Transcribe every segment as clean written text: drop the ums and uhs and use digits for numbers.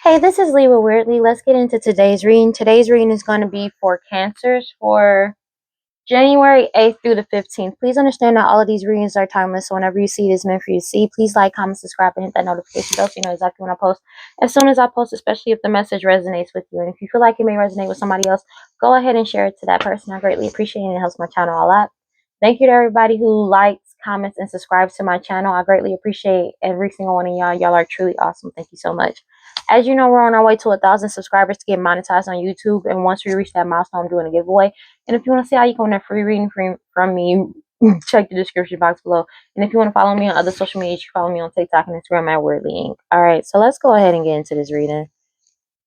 Hey, this is Lee with WeirdLee. Let's get into today's reading. Today's reading is going to be for Cancers for January 8th through the 15th. Please understand that all of these readings are timeless, so whenever you see it is meant for you to see. Please like, comment, subscribe, and hit that notification bell so you know exactly when I post. As soon as I post, especially if the message resonates with you. And if you feel like it may resonate with somebody else, go ahead and share it to that person. I greatly appreciate it. It helps my channel a lot. Thank you to everybody who likes, comments, and subscribes to my channel. I greatly appreciate every single one of y'all. Y'all are truly awesome. Thank you so much. As you know, we're on our way to 1,000 subscribers to get monetized on YouTube. And once we reach that milestone, I'm doing a giveaway. And if you want to see how you can win a free reading from me, check the description box below. And if you want to follow me on other social media, you can follow me on TikTok and Instagram at WeirdLee Inc. Alright, so let's go ahead and get into this reading,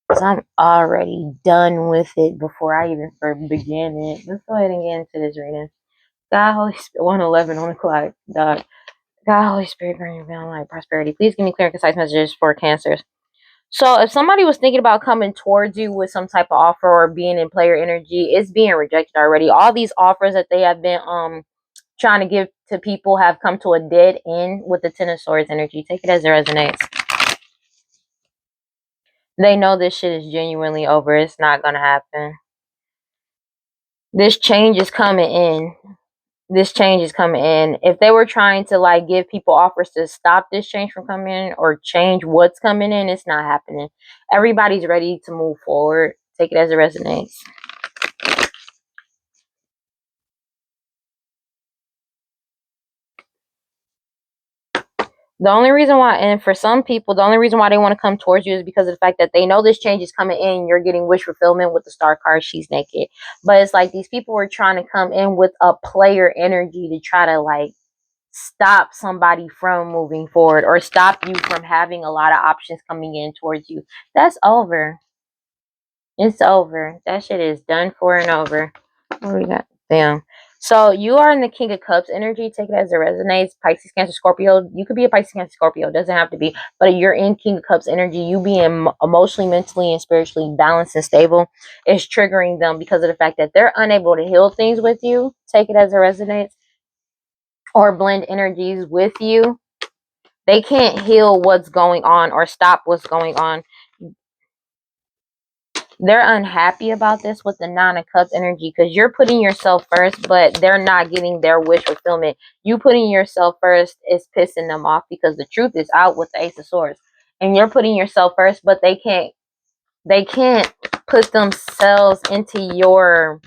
because I'm already done with it before I even begin it. Let's go ahead and get into this reading. God, Holy Spirit, 111 on the clock. God, Holy Spirit, grant your bound light, prosperity. Please give me clear and concise messages for Cancers. So if somebody was thinking about coming towards you with some type of offer or being in player energy, it's being rejected already. All these offers that they have been trying to give to people have come to a dead end with the Ten of Swords energy. Take it as it resonates. They know this shit is genuinely over. It's not gonna happen. This change is coming in. This change is coming in. If they were trying to like give people offers to stop this change from coming in or change what's coming in, it's not happening. Everybody's ready to move forward. Take it as it resonates. The only reason why, and for some people, the only reason why they want to come towards you is because of the fact that they know this change is coming in. You're getting wish fulfillment with the Star card. She's naked. But it's like these people were trying to come in with a player energy to try to like stop somebody from moving forward or stop you from having a lot of options coming in towards you. That's over. It's over. That shit is done for and over. What do we got? Damn. So you are in the King of Cups energy. Take it as it resonates. Pisces, Cancer, Scorpio. You could be a Pisces, Cancer, Scorpio. It doesn't have to be. But you're in King of Cups energy. You being emotionally, mentally, and spiritually balanced and stable is triggering them because of the fact that they're unable to heal things with you. Take it as it resonates. Or blend energies with you. They can't heal what's going on or stop what's going on. They're unhappy about this with the Nine of Cups energy because you're putting yourself first, but they're not getting their wish fulfillment. You putting yourself first is pissing them off because the truth is out with the Ace of Swords. And you're putting yourself first, but they can't put themselves into your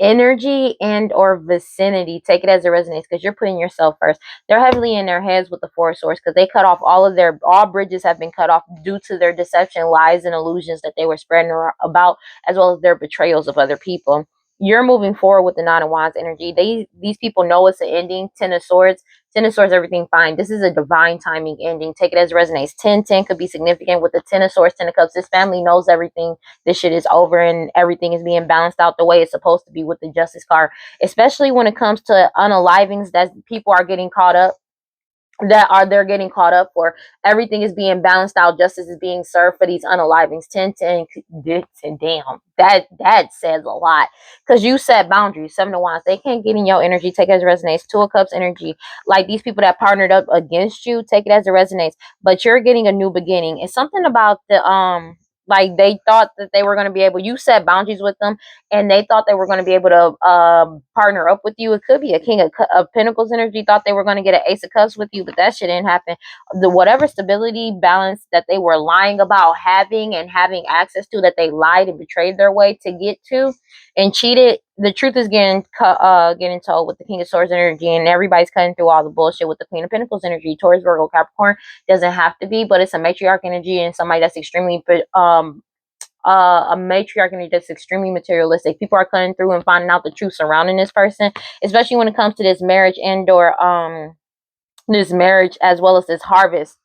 energy and or vicinity. Take it as it resonates because you're putting yourself first. They're heavily in their heads with the Four of Swords because they cut off all bridges have been cut off due to their deception, lies, and illusions that they were spreading about, as well as their betrayals of other people. You're moving forward with the Nine of Wands energy. These people know it's an ending. Ten of Swords. Ten of Swords, everything fine. This is a divine timing ending. Take it as it resonates. 10-10 could be significant with the Ten of Swords, Ten of Cups. This family knows everything. This shit is over and everything is being balanced out the way it's supposed to be with the Justice card. Especially when it comes to unalivings that people are getting caught up. They're getting caught up for. Everything is being balanced out. Justice is being served for these unalivings. 10-10, damn, that says a lot because you set boundaries. Seven of Wands, they can't get in your energy. Take it as it resonates. Two of Cups energy, like these people that partnered up against you, take it as it resonates, but you're getting a new beginning. It's something about the like they thought that they were going to be able, you set boundaries with them and they thought they were going to be able to partner up with you. It could be a King of Pentacles energy, thought they were going to get an Ace of Cups with you, but that shit didn't happen. The whatever stability balance that they were lying about having and having access to, that they lied and betrayed their way to get to and cheated, the truth is getting told with the King of Swords energy, and everybody's cutting through all the bullshit with the Queen of Pentacles energy. Taurus, Virgo, Capricorn, doesn't have to be, but it's a matriarch energy and somebody that's extremely a matriarch energy that's extremely materialistic. People are cutting through and finding out the truth surrounding this person, especially when it comes to this marriage and or this marriage as well as this harvest,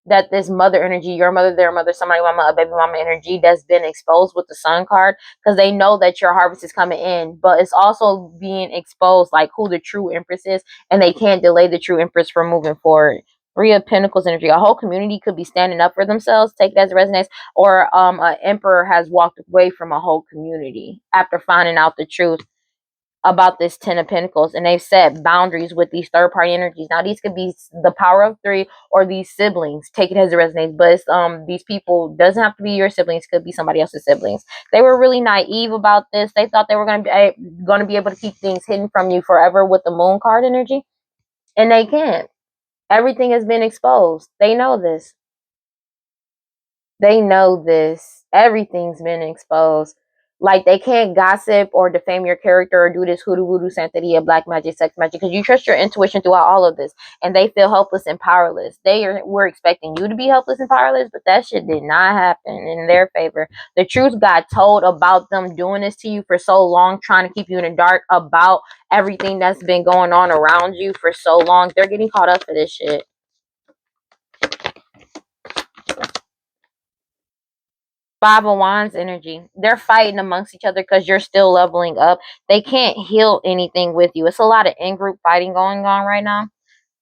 that this mother energy, your mother, their mother, somebody mama, a baby mama energy that's been exposed with the Sun card, because they know that your harvest is coming in, but it's also being exposed like who the true Empress is, and they can't delay the true Empress from moving forward. Three of Pentacles energy, a whole community could be standing up for themselves, take it as it resonates, or an emperor has walked away from a whole community after finding out the truth. about this Ten of Pentacles, and they've set boundaries with these third party energies. Now these could be the power of three or these siblings. Take it as it resonates, but it's, these people doesn't have to be your siblings. Could be somebody else's siblings. They were really naive about this. They thought they were going to be able to keep things hidden from you forever with the Moon card energy, and they can't. Everything has been exposed. They know this. They know this. Everything's been exposed. Like, they can't gossip or defame your character or do this hoodoo voodoo santeria, black magic, sex magic, because you trust your intuition throughout all of this, and they feel helpless and powerless. We're expecting you to be helpless and powerless, but that shit did not happen in their favor. The truth got told about them doing this to you for so long, trying to keep you in the dark about everything that's been going on around you for so long. They're getting caught up for this shit. Five of Wands energy. They're fighting amongst each other because you're still leveling up. They can't heal anything with you. It's a lot of in-group fighting going on right now.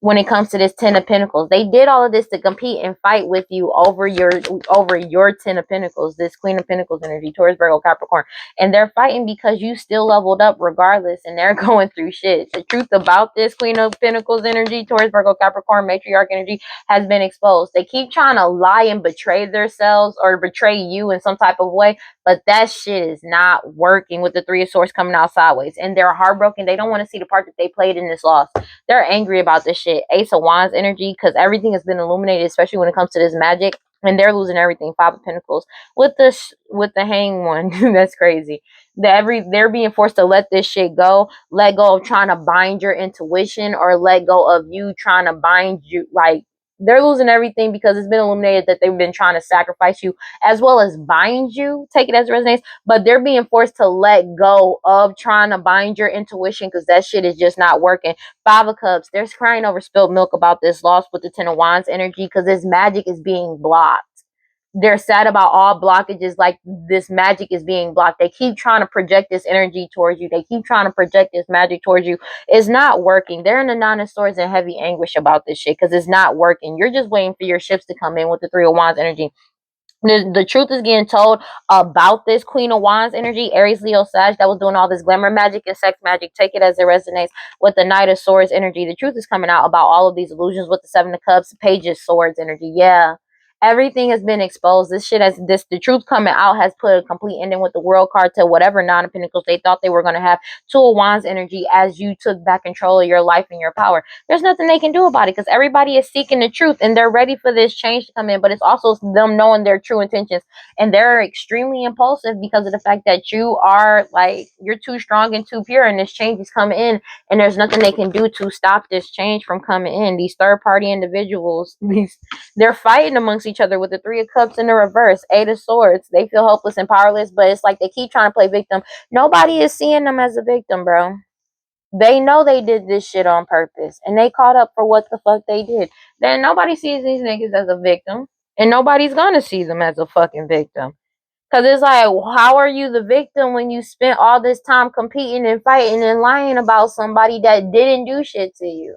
When it comes to this Ten of Pentacles, they did all of this to compete and fight with you over your Ten of Pentacles, this Queen of Pentacles energy, Taurus, Virgo, Capricorn, and they're fighting because you still leveled up regardless, and they're going through shit. The truth about this Queen of Pentacles energy, Taurus, Virgo, Capricorn, matriarch energy has been exposed. They keep trying to lie and betray themselves or betray you in some type of way, but that shit is not working with the Three of Swords coming out sideways, and they're heartbroken. They don't want to see the part that they played in this loss. They're angry about this shit. Ace of Wands energy, because everything has been illuminated, especially when it comes to this magic, and they're losing everything. Five of Pentacles with the hang one. That's crazy. They're being forced to let this shit go. Let go of trying to bind your intuition, or let go of you trying to bind you. Like, they're losing everything because it's been illuminated that they've been trying to sacrifice you as well as bind you. Take it as it resonates. But they're being forced to let go of trying to bind your intuition because that shit is just not working. Five of Cups. There's crying over spilled milk about this loss with the Ten of Wands energy because this magic is being blocked. They're sad about all blockages, like this magic is being blocked. They keep trying to project this energy towards you. They keep trying to project this magic towards you. It's not working. They're in the Nine of Swords in heavy anguish about this shit because it's not working. You're just waiting for your ships to come in with the Three of Wands energy. The truth is getting told about this Queen of Wands energy, Aries, Leo, Sag, that was doing all this glamour magic and sex magic. Take it as it resonates with the Knight of Swords energy. The truth is coming out about all of these illusions with the Seven of Cups, Page of Swords energy. Yeah. Everything has been exposed. The truth coming out has put a complete ending with the World card to whatever Nine of Pentacles they thought they were going to have. Two of Wands energy as you took back control of your life and your power. There's nothing they can do about it because everybody is seeking the truth and they're ready for this change to come in. But it's also them knowing their true intentions, and they're extremely impulsive because of the fact that you are like, you're too strong and too pure, and this change is coming in, and there's nothing they can do to stop this change from coming in. These third party individuals, they're fighting amongst each other with the Three of Cups in the reverse, Eight of Swords. They feel helpless and powerless, but it's like they keep trying to play victim. Nobody is seeing them as a victim, bro. They know they did this shit on purpose, and they caught up for what the fuck they did. Then nobody sees these niggas as a victim, and nobody's gonna see them as a fucking victim. Cause it's like, how are you the victim when you spent all this time competing and fighting and lying about somebody that didn't do shit to you?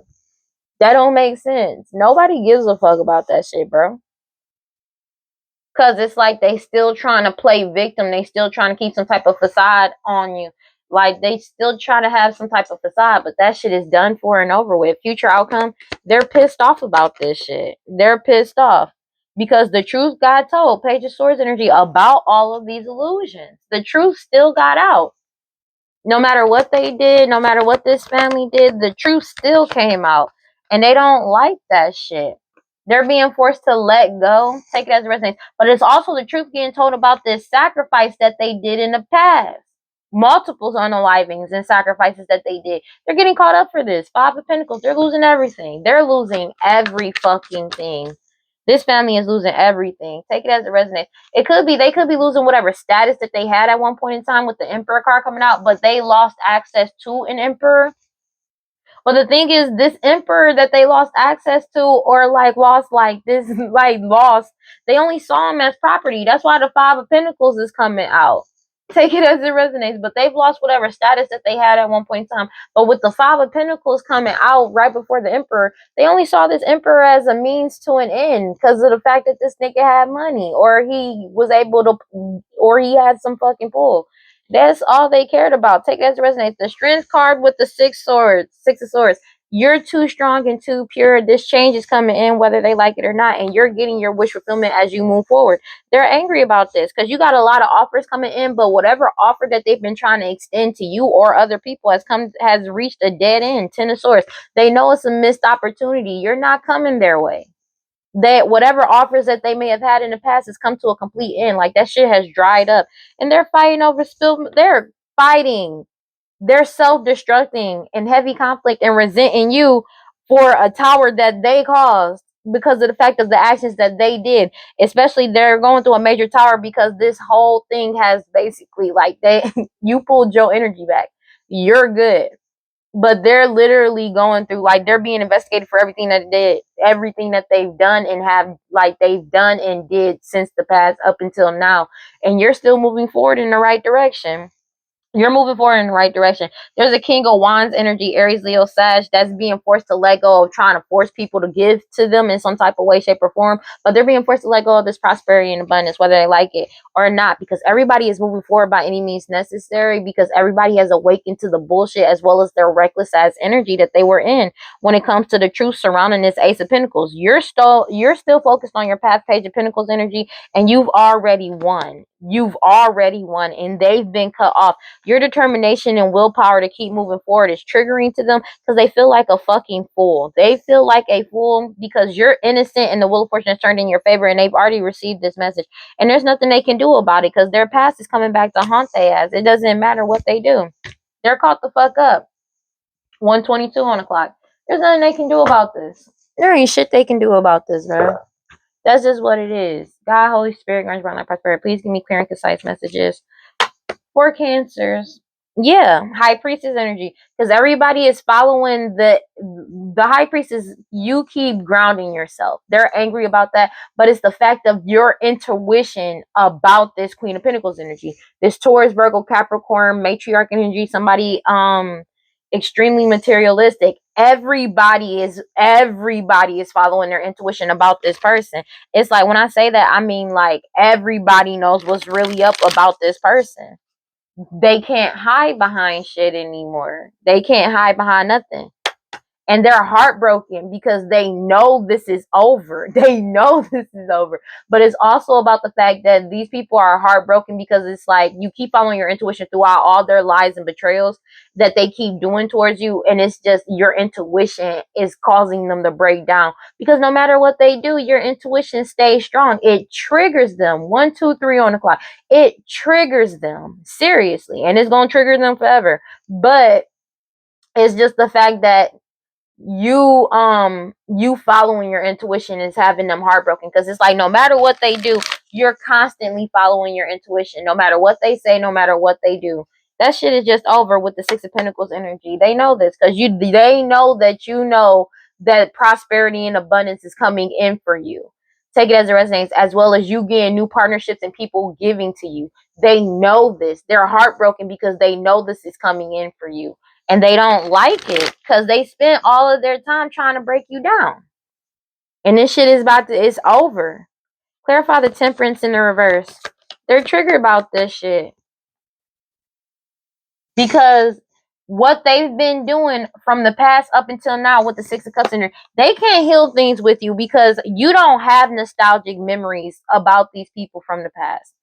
That don't make sense. Nobody gives a fuck about that shit, bro. Cause it's like they still trying to play victim. They still trying to keep some type of facade on you. Like, they still try to have some type of facade, but that shit is done for and over with. Future outcome, they're pissed off about this shit. They're pissed off because the truth got told. Page of Swords energy about all of these illusions. The truth still got out. No matter what they did, no matter what this family did, the truth still came out. And they don't like that shit. They're being forced to let go. Take it as a resonates. But it's also the truth getting told about this sacrifice that they did in the past. Multiple unalivings and sacrifices that they did. They're getting caught up for this. Five of Pentacles. They're losing everything. They're losing every fucking thing. This family is losing everything. Take it as it resonates. They could be losing whatever status that they had at one point in time with the Emperor card coming out, but they lost access to an Emperor. But the thing is, this Emperor that they lost access to, or like lost, like this, like lost, they only saw him as property. That's why the Five of Pentacles is coming out. Take it as it resonates, but they've lost whatever status that they had at one point in time. But with the Five of Pentacles coming out right before the Emperor, they only saw this Emperor as a means to an end because of the fact that this nigga had money, or he was able to, or he had some fucking pull. That's all they cared about. Take it as it resonates. The strength card with the six of swords. You're too strong and too pure. This change is coming in whether they like it or not, and you're getting your wish fulfillment as you move forward. They're angry about this because you got a lot of offers coming in, but whatever offer that they've been trying to extend to you or other people has reached a dead end. Ten of swords. They know it's a missed opportunity. You're not coming their way. That whatever offers that they may have had in the past has come to a complete end. Like that shit has dried up, and they're fighting over spill. They're fighting. They're self-destructing in heavy conflict and resenting you for a tower that they caused because of the fact of the actions that they did. Especially they're going through a major tower because this whole thing has basically like they you pulled your energy back. You're good, but they're literally going through like they're being investigated for everything that they've done and have like they've done and did since the past up until now, and you're still moving forward in the right direction. You're moving forward in the right direction. There's a King of Wands energy, Aries, Leo, Sag, that's being forced to let go of trying to force people to give to them in some type of way, shape, or form. But they're being forced to let go of this prosperity and abundance, whether they like it or not, because everybody is moving forward by any means necessary, because everybody has awakened to the bullshit as well as their reckless ass energy that they were in when it comes to the truth surrounding this Ace of Pentacles. You're still focused on your path, Page of Pentacles energy, and you've already won. You've already won, and they've been cut off. Your determination and willpower to keep moving forward is triggering to them because they feel like a fucking fool. They feel like a fool because you're innocent and the wheel of fortune is turned in your favor, and they've already received this message. And there's nothing they can do about it because their past is coming back to haunt their ass. It doesn't matter what they do. They're caught the fuck up. 1:22 on the clock. There's nothing they can do about this. There ain't shit they can do about this, bro. That's just what it is. God, Holy Spirit, grant brown light, prosperity. Please give me clear and concise messages for cancers. Yeah, high priestess energy, because everybody is following the high priestess. You keep grounding yourself. They're angry about that, but it's the fact of your intuition about this Queen of Pentacles energy, this Taurus, Virgo, Capricorn, matriarch energy, somebody extremely materialistic. Everybody is following their intuition about this person. It's like when I say that, I mean like everybody knows what's really up about this person. They can't hide behind shit anymore. They can't hide behind nothing. And they're heartbroken because they know this is over. They know this is over. But it's also about the fact that these people are heartbroken because it's like you keep following your intuition throughout all their lies and betrayals that they keep doing towards you. And it's just your intuition is causing them to break down. Because no matter what they do, your intuition stays strong. It triggers them. 1, 2, 3 on the clock. It triggers them. Seriously. And it's going to trigger them forever. But it's just the fact that you following your intuition is having them heartbroken because it's like no matter what they do, you're constantly following your intuition. No matter what they say, no matter what they do, that shit is just over with the Six of Pentacles energy. They know this because they know that prosperity and abundance is coming in for you. Take it as it resonates, as well as you getting new partnerships and people giving to you. They know this. They're heartbroken because they know this is coming in for you. And they don't like it because they spent all of their time trying to break you down. And this shit is it's over. Clarify the Temperance in the reverse. They're triggered about this shit. Because what they've been doing from the past up until now with the Six of Cups in there, they can't heal things with you because you don't have nostalgic memories about these people from the past.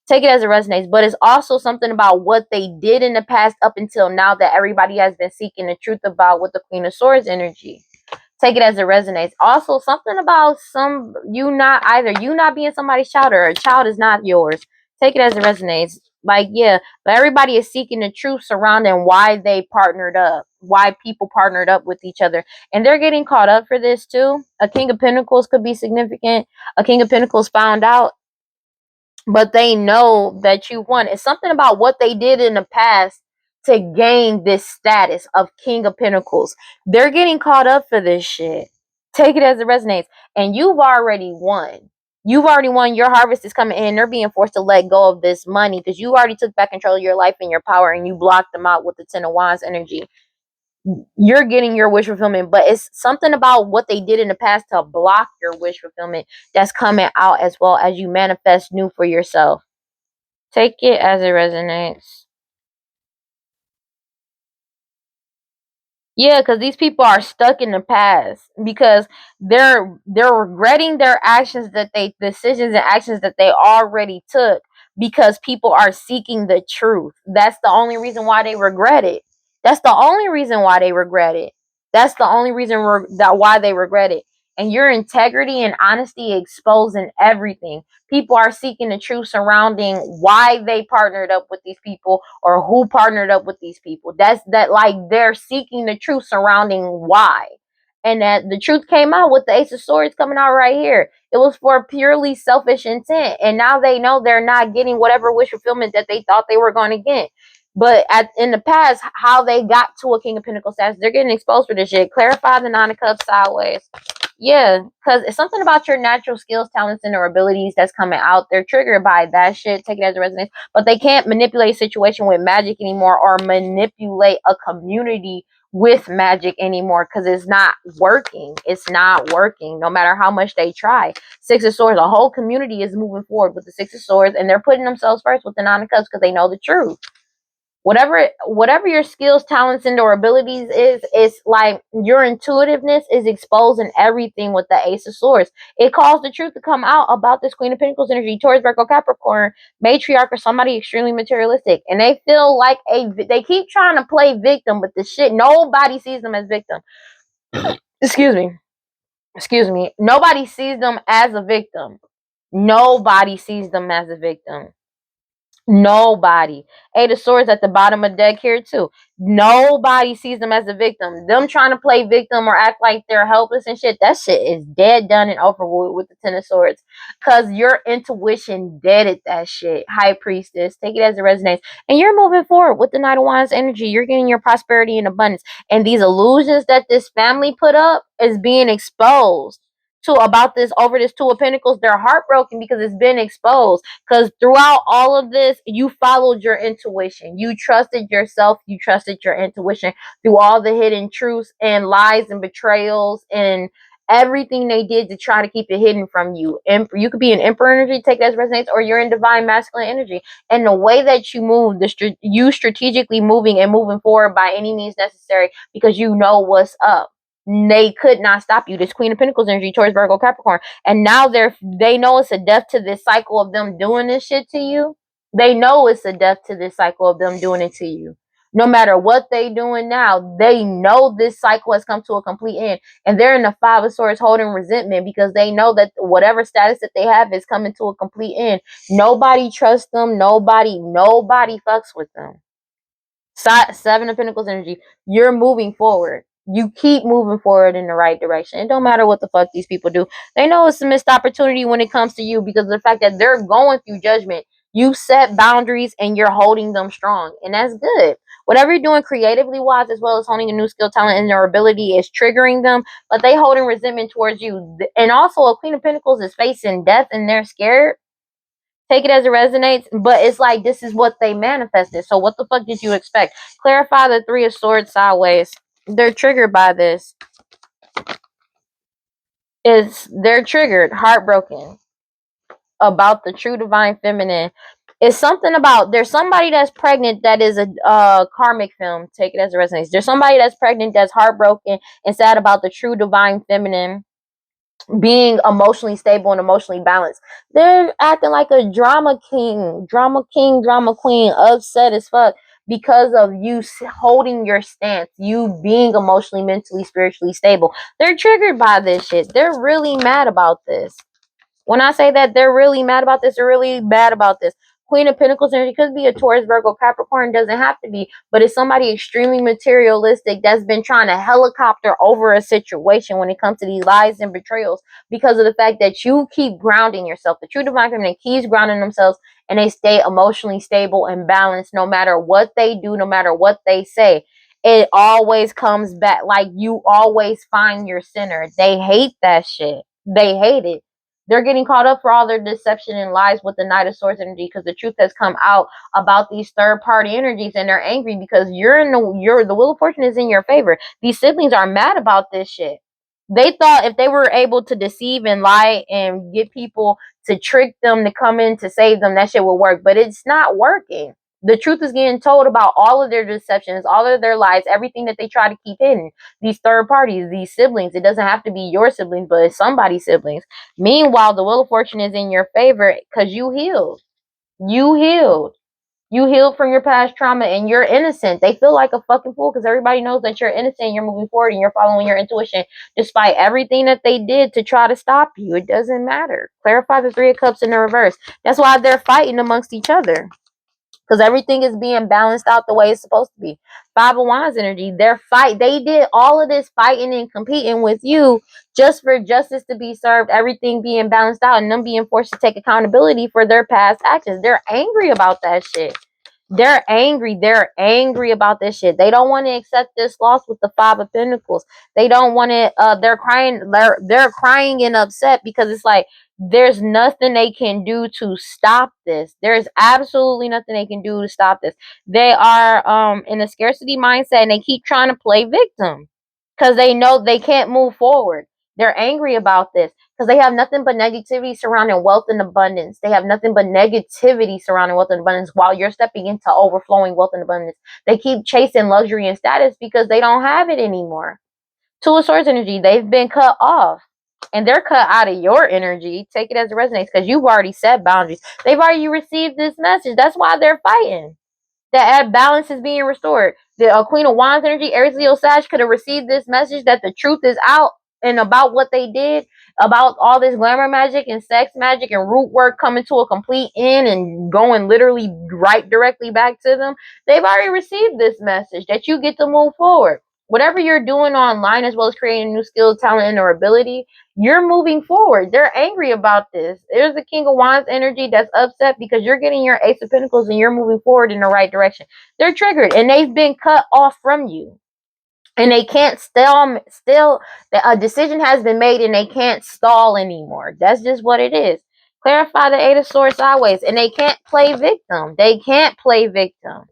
Take it as it resonates, but it's also something about what they did in the past up until now that everybody has been seeking the truth about with the Queen of Swords energy. Take it as it resonates. Also, something about you not being somebody's child or a child is not yours. Take it as it resonates. Like, yeah, but everybody is seeking the truth surrounding why they partnered up, why people partnered up with each other. And they're getting caught up for this too. A King of Pentacles could be significant. A King of Pentacles found out, but they know that you won. It's something about what they did in the past to gain this status of King of Pentacles. They're getting caught up for this shit. Take it as it resonates. And you've already won. You've already won. Your harvest is coming in. They're being forced to let go of this money because you already took back control of your life and your power, and you blocked them out with the Ten of Wands energy. You're getting your wish fulfillment, but it's something about what they did in the past to block your wish fulfillment that's coming out as well as you manifest new for yourself. Take it as it resonates. Yeah, because these people are stuck in the past because they're regretting their actions that they decisions and actions that they already took because people are seeking the truth. That's the only reason why they regret it. That's the only reason why they regret it. That's the only reason that why they regret it. And your integrity and honesty exposing everything. People are seeking the truth surrounding why they partnered up with these people or who partnered up with these people. That's that like they're seeking the truth surrounding why. And that the truth came out with the Ace of Swords coming out right here. It was for purely selfish intent. And now they know they're not getting whatever wish fulfillment that they thought they were going to get. But in the past, how they got to a King of Pentacles status, they're getting exposed for this shit. Clarify the Nine of Cups sideways. Yeah, because it's something about your natural skills, talents, and or abilities that's coming out. They're triggered by that shit. Take it as a resonance. But they can't manipulate a situation with magic anymore or manipulate a community with magic anymore because it's not working. It's not working no matter how much they try. Six of Swords, a whole community is moving forward with the Six of Swords and they're putting themselves first with the Nine of Cups because they know the truth. Whatever your skills, talents, and or abilities is, it's like your intuitiveness is exposing everything with the Ace of Swords. It calls the truth to come out about this Queen of Pentacles energy, Taurus, Virgo, Capricorn, matriarch, or somebody extremely materialistic, and they feel like they keep trying to play victim, but the shit nobody sees them as victim. excuse me excuse me, nobody sees them as a victim. Nobody sees them as a victim. Nobody. Eight of Swords at the bottom of the deck here too. Nobody sees them as a victim. Them trying to play victim or act like they're helpless and shit. That shit is dead, done, and over with the Ten of Swords. Cause your intuition dead at that shit. High Priestess. Take it as it resonates. And you're moving forward with the Knight of Wands energy. You're getting your prosperity and abundance. And these illusions that this family put up is being exposed to about this over this Two of Pentacles. They're heartbroken because it's been exposed. Because throughout all of this, you followed your intuition. You trusted yourself. You trusted your intuition through all the hidden truths and lies and betrayals and everything they did to try to keep it hidden from you. And you could be in Emperor energy, take that as resonates, or you're in Divine Masculine energy. And the way that you move, you strategically moving and moving forward by any means necessary because you know what's up. They could not stop you. This Queen of Pentacles energy, Taurus, Virgo, Capricorn. And now they know it's a death to this cycle of them doing this shit to you. They know it's a death to this cycle of them doing it to you. No matter what they doing now, they know this cycle has come to a complete end. And they're in the Five of Swords holding resentment because they know that whatever status that they have is coming to a complete end. Nobody trusts them. Nobody fucks with them. Seven of Pentacles energy. You're moving forward. You keep moving forward in the right direction. It don't matter what the fuck these people do. They know it's a missed opportunity when it comes to you because of the fact that they're going through judgment. You set boundaries and you're holding them strong. And that's good. Whatever you're doing creatively wise, as well as honing a new skill, talent, and their ability is triggering them, but they holding resentment towards you. And also a Queen of Pentacles is facing death and they're scared. Take it as it resonates, but it's like this is what they manifested. So what the fuck did you expect? Clarify the Three of Swords sideways. They're triggered by this. They're triggered, heartbroken about the true divine feminine. It's something about there's somebody that's pregnant that is a karmic film. Take it as it resonates. There's somebody that's pregnant that's heartbroken and sad about the true divine feminine being emotionally stable and emotionally balanced. They're acting like a drama king, drama queen, upset as fuck because of you holding your stance, you being emotionally, mentally, spiritually stable. They're triggered by this shit. They're really mad about this. When I say that they're really mad about this, they're really bad about this. Queen of Pentacles energy could be a Taurus, Virgo, Capricorn, doesn't have to be, but it's somebody extremely materialistic that's been trying to helicopter over a situation when it comes to these lies and betrayals because of the fact that you keep grounding yourself. The true divine feminine keeps grounding themselves and they stay emotionally stable and balanced no matter what they do, no matter what they say. It always comes back like you always find your center. They hate that shit. They hate it. They're getting caught up for all their deception and lies with the Knight of Swords energy because the truth has come out about these third party energies and they're angry because the Wheel of Fortune is in your favor. These siblings are mad about this shit. They thought if they were able to deceive and lie and get people to trick them to come in to save them, that shit would work. But it's not working. The truth is getting told about all of their deceptions, all of their lies, everything that they try to keep hidden. These third parties, these siblings. It doesn't have to be your siblings, but it's somebody's siblings. Meanwhile, the Wheel of Fortune is in your favor because you healed. You healed. You healed from your past trauma and you're innocent. They feel like a fucking fool because everybody knows that you're innocent. You're moving forward and you're following your intuition despite everything that they did to try to stop you. It doesn't matter. Clarify the Three of Cups in the reverse. That's why they're fighting amongst each other because everything is being balanced out the way it's supposed to be. Five of Wands energy, they did all of this fighting and competing with you just for justice to be served, everything being balanced out, and them being forced to take accountability for their past actions. They're angry about that shit. They're angry. They're angry about this shit. They don't want to accept this loss with the Five of Pentacles. They don't want to. They're crying. They're crying and upset because it's like there's nothing they can do to stop this. There's absolutely nothing they can do to stop this. They are in a scarcity mindset and they keep trying to play victim because they know they can't move forward. They're angry about this because they have nothing but negativity surrounding wealth and abundance. They have nothing but negativity surrounding wealth and abundance while you're stepping into overflowing wealth and abundance. They keep chasing luxury and status because they don't have it anymore. Two of Swords energy, they've been cut off. And they're cut out of your energy. Take it as it resonates because you've already set boundaries. They've already received this message. That's why they're fighting. That balance is being restored. The Queen of Wands energy, Aries, Leo, Sag could have received this message that the truth is out and about what they did, about all this glamour magic and sex magic and root work coming to a complete end and going literally right directly back to them. They've already received this message that you get to move forward. Whatever you're doing online, as well as creating new skill, talent, and or ability, you're moving forward. They're angry about this. There's a King of Wands energy that's upset because you're getting your Ace of Pentacles and you're moving forward in the right direction. They're triggered and they've been cut off from you. And they can't still a decision has been made and they can't stall anymore. That's just what it is. Clarify the Eight of Swords sideways. And they can't play victim. They can't play victim.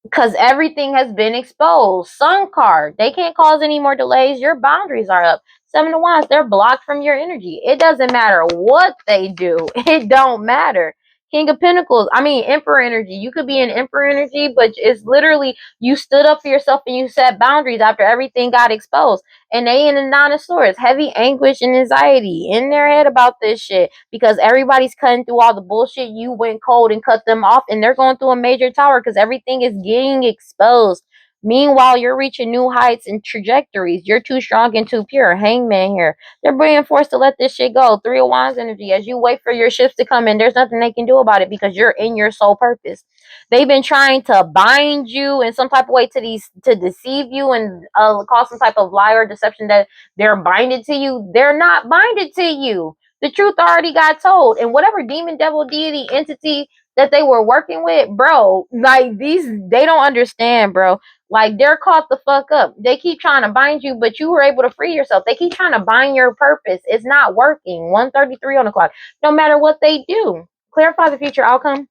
Because everything has been exposed. Sun card. They can't cause any more delays. Your boundaries are up. Seven of Wands. They're blocked from your energy. It doesn't matter what they do. It don't matter. King of Pentacles. I mean, Emperor energy. You could be an Emperor energy, but it's literally you stood up for yourself and you set boundaries after everything got exposed. And they in the Nine of Swords. Heavy anguish and anxiety in their head about this shit because everybody's cutting through all the bullshit. You went cold and cut them off, and they're going through a major tower because everything is getting exposed. Meanwhile, you're reaching new heights and trajectories. You're too strong and too pure. Hangman here. They're being forced to let this shit go. Three of Wands energy. As you wait for your shifts to come in, there's nothing they can do about it because you're in your soul purpose. They've been trying to bind you in some type of way to deceive you and cause some type of lie or deception that they're binded to you. They're not binded to you. The truth already got told. And whatever demon, devil, deity, entity that they were working with, bro, like they don't understand, bro. Like they're caught the fuck up. They keep trying to bind you, but you were able to free yourself. They keep trying to bind your purpose. It's not working. 1:33 on the clock. No matter what they do. Clarify the future outcome.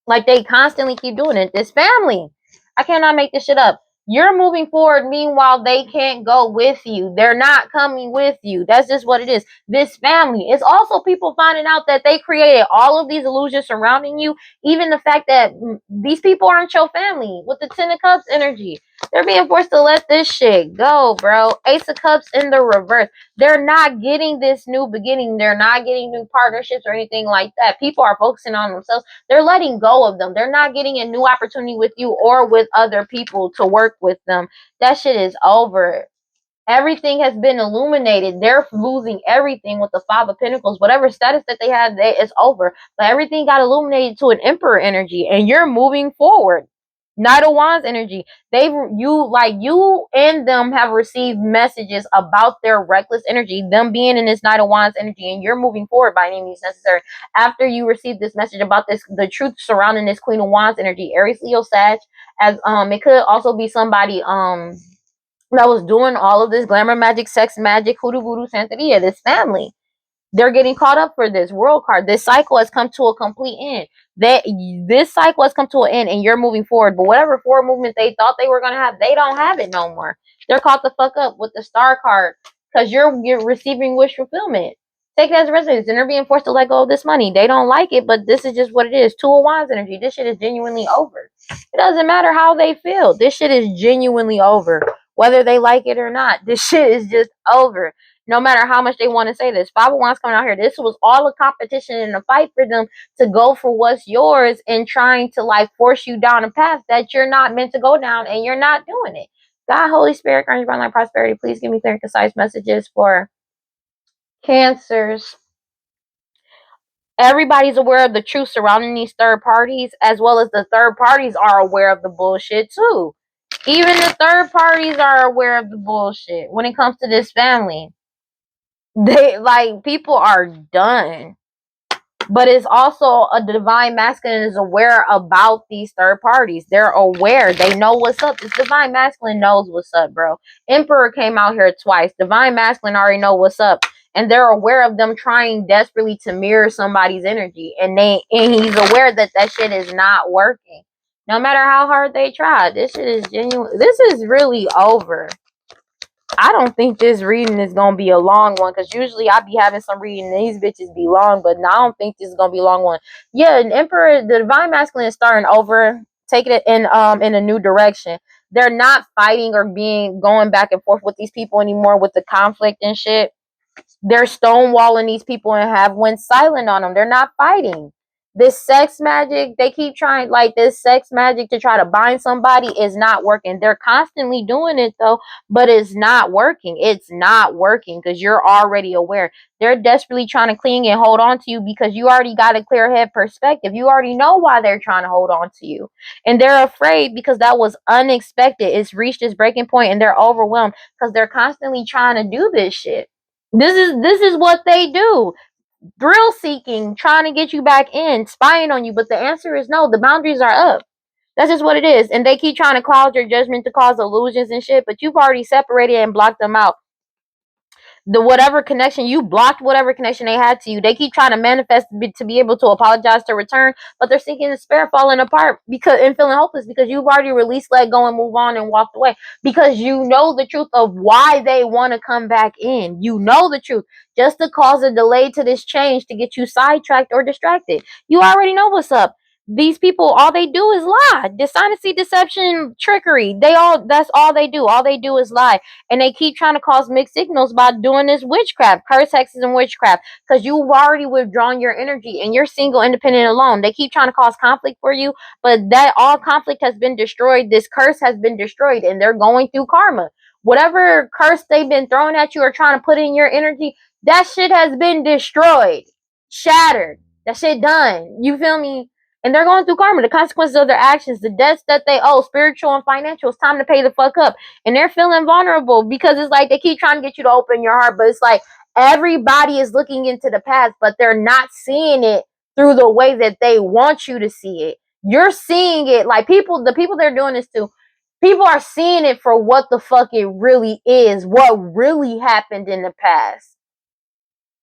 Like they constantly keep doing it. This family. I cannot make this shit up. You're moving forward. Meanwhile, they can't go with you. They're not coming with you. That's just what it is. This family. It's also people finding out that they created all of these illusions surrounding you. Even the fact that these people aren't your family with the Ten of Cups energy. They're being forced to let this shit go, bro. Ace of Cups in the reverse. They're not getting this new beginning. They're not getting new partnerships or anything like that. People are focusing on themselves. They're letting go of them. They're not getting a new opportunity with you or with other people to work with them. That shit is over. Everything has been illuminated. They're losing everything with the Five of Pentacles. Whatever status that they had, it's over. But everything got illuminated to an Emperor energy, and you're moving forward. Knight of Wands energy. You and them have received messages about their reckless energy, them being in this Knight of Wands energy, and you're moving forward by any means necessary. After you receive this message about this, the truth surrounding this Queen of Wands energy, Aries, Leo, Sag, as it could also be somebody that was doing all of this glamour magic, sex magic, hoodoo voodoo santeria, this family. They're getting caught up for this world card. This cycle has come to a complete end. This cycle has come to an end and you're moving forward. But whatever forward movement they thought they were going to have, they don't have it no more. They're caught the fuck up with the star card because you're receiving wish fulfillment. Take it as a resonance. And they're being forced to let go of this money. They don't like it, but this is just what it is. Two of Wands energy. This shit is genuinely over. It doesn't matter how they feel. This shit is genuinely over. Whether they like it or not, this shit is just over. No matter how much they want to say this. Five of Wands coming out here. This was all a competition and a fight for them to go for what's yours and trying to like force you down a path that you're not meant to go down, and you're not doing it. God, Holy Spirit, grant divine light, prosperity. Please give me clear and concise messages for Cancers. Everybody's aware of the truth surrounding these third parties, as well as the third parties are aware of the bullshit too. Even the third parties are aware of the bullshit when it comes to this family. They like, people are done. But it's also a divine masculine is aware about these third parties. They're aware. They know what's up. This divine masculine knows what's up, bro. Emperor came out here twice. Divine masculine already know what's up. And they're aware of them trying desperately to mirror somebody's energy. And he's aware that that shit is not working. No matter how hard they try. This shit is genuine. This is really over. I don't think this reading is gonna be a long one, because usually I be having some reading and these bitches be long, but I don't think this is gonna be a long one. Yeah, an Emperor, the divine masculine is starting over, taking it in a new direction. They're not fighting or going back and forth with these people anymore with the conflict and shit. They're stonewalling these people and have went silent on them. They're not fighting. This sex magic, they keep trying, like this sex magic to try to bind somebody is not working. They're constantly doing it though, but it's not working. It's not working because you're already aware. They're desperately trying to cling and hold on to you because you already got a clear head perspective. You already know why they're trying to hold on to you. And they're afraid because that was unexpected. It's reached this breaking point and they're overwhelmed because they're constantly trying to do this shit. This is what they do. Thrill seeking, trying to get you back in, spying on you, but the answer is no. The boundaries are up. That's just what it is. And they keep trying to cloud your judgment to cause illusions and shit, but you've already separated and blocked them out. The whatever connection you blocked, whatever connection they had to you, they keep trying to manifest to be able to apologize to return, but they're sinking in despair, falling apart because and feeling hopeless because you've already released, let go, and move on and walked away because you know the truth of why they want to come back in. You know the truth, just to cause a delay to this change to get you sidetracked or distracted. You already know what's up. These people, all they do is lie. Dishonesty, deception, trickery. That's all they do. All they do is lie. And they keep trying to cause mixed signals by doing this witchcraft, curse, hexes, and witchcraft. Because you've already withdrawn your energy and you're single, independent, alone. They keep trying to cause conflict for you, but that all conflict has been destroyed. This curse has been destroyed and they're going through karma. Whatever curse they've been throwing at you or trying to put in your energy, that shit has been destroyed, shattered. That shit done. You feel me? And they're going through karma, the consequences of their actions, the debts that they owe, spiritual and financial. It's time to pay the fuck up. And they're feeling vulnerable because it's like they keep trying to get you to open your heart, but it's like everybody is looking into the past, but they're not seeing it through the way that they want you to see it. You're seeing it like the people they're doing this to, people are seeing it for what the fuck it really is, what really happened in the past.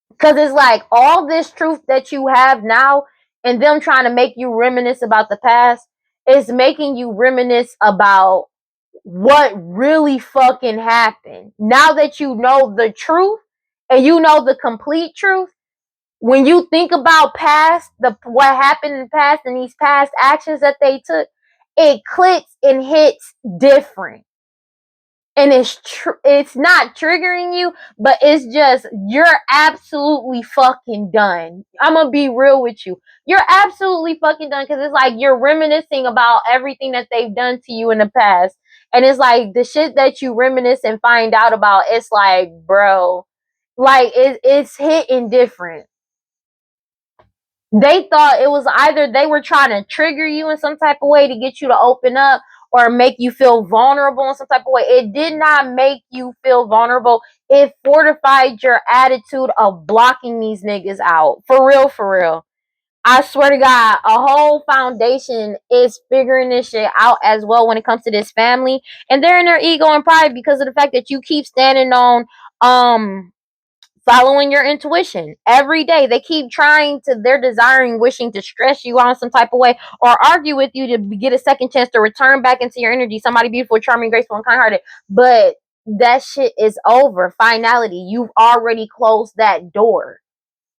Because it's like all this truth that you have now and them trying to make you reminisce about the past is making you reminisce about what really fucking happened. Now that you know the truth and you know the complete truth, when you think about what happened in the past and these past actions that they took, it clicks and hits different. And it's not triggering you, but it's just you're absolutely fucking done. I'm gonna be real with you. You're absolutely fucking done because it's like you're reminiscing about everything that they've done to you in the past. And it's like the shit that you reminisce and find out about, it's like, bro, like it's hitting different. They thought it was either they were trying to trigger you in some type of way to get you to open up or make you feel vulnerable in some type of way. It did not make you feel vulnerable. It fortified your attitude of blocking these niggas out. For real, for real. I swear to God, a whole foundation is figuring this shit out as well when it comes to this family. And they're in their ego and pride because of the fact that you keep standing on following your intuition every day. They keep they're desiring, wishing to stress you out some type of way or argue with you to get a second chance to return back into your energy. Somebody beautiful, charming, graceful, and kind-hearted. But that shit is over. Finality. You've already closed that door.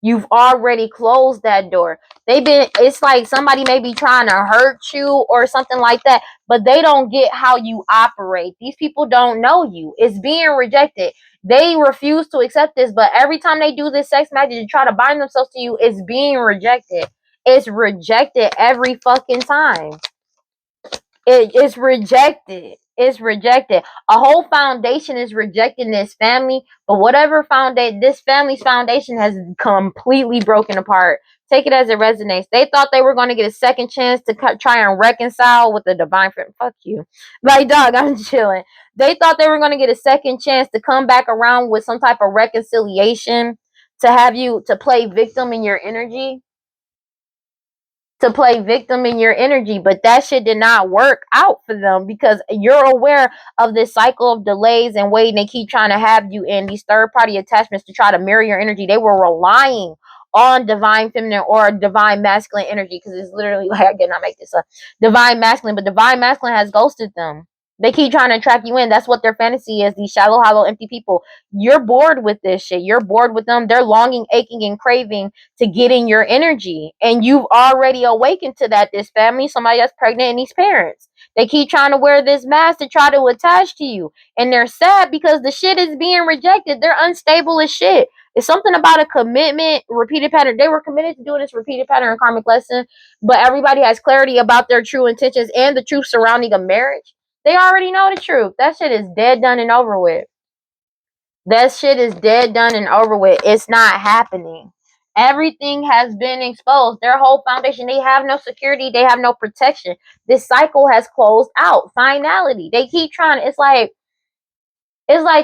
You've already closed that door. It's like somebody may be trying to hurt you or something like that, but they don't get how you operate. These people don't know you. It's being rejected. They refuse to accept this, but every time they do this sex magic to try to bind themselves to you, it's being rejected. It's rejected every fucking time. It's rejected. It's rejected. A whole foundation is rejecting this family, but whatever this family's foundation has completely broken apart. Take it as it resonates. They thought they were going to get a second chance to try and reconcile with the divine friend. Fuck you. Like, dog, I'm chilling. They thought they were going to get a second chance to come back around with some type of reconciliation, to have you to play victim in your energy, but that shit did not work out for them, because you're aware of this cycle of delays and waiting. They keep trying to have you in these third party attachments to try to mirror your energy. They were relying on divine feminine or divine masculine energy, because it's literally like, I cannot make this up, divine masculine, but divine masculine has ghosted them. They keep trying to trap you in. That's what their fantasy is. These shallow, hollow, empty people. You're bored with this shit. You're bored with them. They're longing, aching, and craving to get in your energy. And you've already awakened to that. This family, somebody that's pregnant, and these parents. They keep trying to wear this mask to try to attach to you. And they're sad because the shit is being rejected. They're unstable as shit. It's something about a commitment, repeated pattern. They were committed to doing this repeated pattern and karmic lesson, but everybody has clarity about their true intentions and the truth surrounding a marriage. They already know the truth. That shit is dead, done, and over with. That shit is dead, done, and over with. It's not happening. Everything has been exposed. Their whole foundation, they have no security. They have no protection. This cycle has closed out. Finality. They keep trying. It's like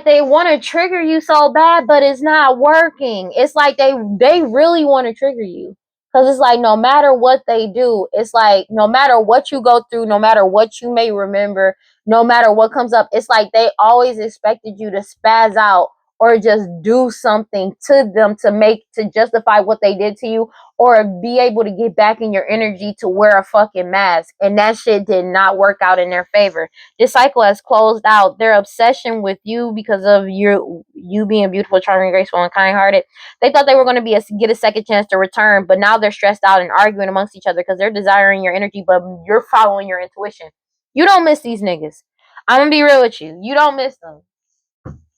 they want to trigger you so bad, but it's not working. It's like they really want to trigger you. Because it's like, no matter what they do, it's like, no matter what you go through, no matter what you may remember, no matter what comes up, it's like they always expected you to spaz out or just do something to them to justify what they did to you, or be able to get back in your energy to wear a fucking mask. And that shit did not work out in their favor. This cycle has closed out. Their obsession with you, because of you being beautiful, charming, graceful, and kind-hearted, they thought they were going to get a second chance to return, but now they're stressed out and arguing amongst each other because they're desiring your energy, but you're following your intuition. You don't miss these niggas. I'm gonna be real with you. You don't miss them.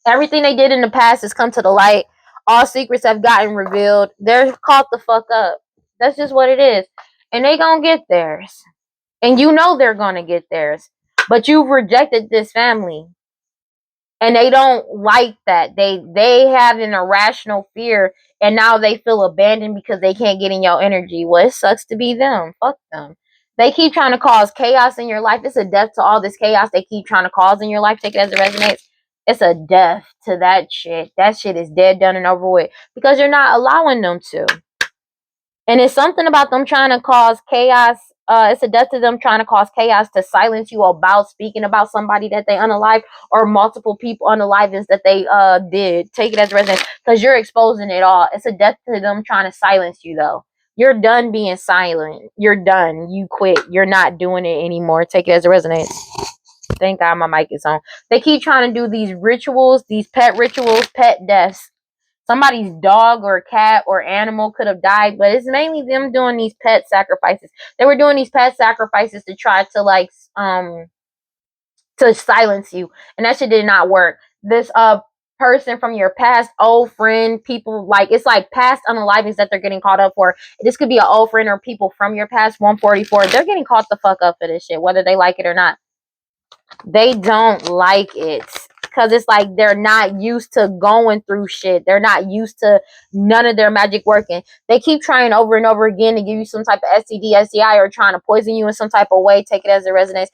Everything they did in the past has come to the light. All secrets have gotten revealed. They're caught the fuck up. That's just what it is. And they gonna get theirs. And you know they're gonna get theirs. But you've rejected this family. And they don't like that. They have an irrational fear, and now they feel abandoned because they can't get in your energy. Well, it sucks to be them. Fuck them. They keep trying to cause chaos in your life. It's a death to all this chaos they keep trying to cause in your life. Take it as it resonates. It's a death to that shit. That shit is dead, done, and over with, because you're not allowing them to. And it's something about them trying to cause chaos. It's a death to them trying to cause chaos to silence you about speaking about somebody that they unalive, or multiple people unalivings that they did. Take it as a resident, because you're exposing it all. It's a death to them trying to silence you, though. You're done being silent. You're done. You quit. You're not doing it anymore. Take it as a resonance. Thank God my mic is on. They keep trying to do these rituals, these pet rituals, pet deaths. Somebody's dog or cat or animal could have died, but it's mainly them doing these pet sacrifices. They were doing these pet sacrifices to try to to silence you, and that shit did not work. This person from your past, old friend, people, like, it's like past unalivings that they're getting caught up for. This could be an old friend or people from your past. 144, they're getting caught the fuck up for this shit, whether they like it or not. They don't like it, because it's like they're not used to going through shit. They're not used to none of their magic working. They keep trying over and over again to give you some type of STD, STI, or trying to poison you in some type of way. Take it as a resonance,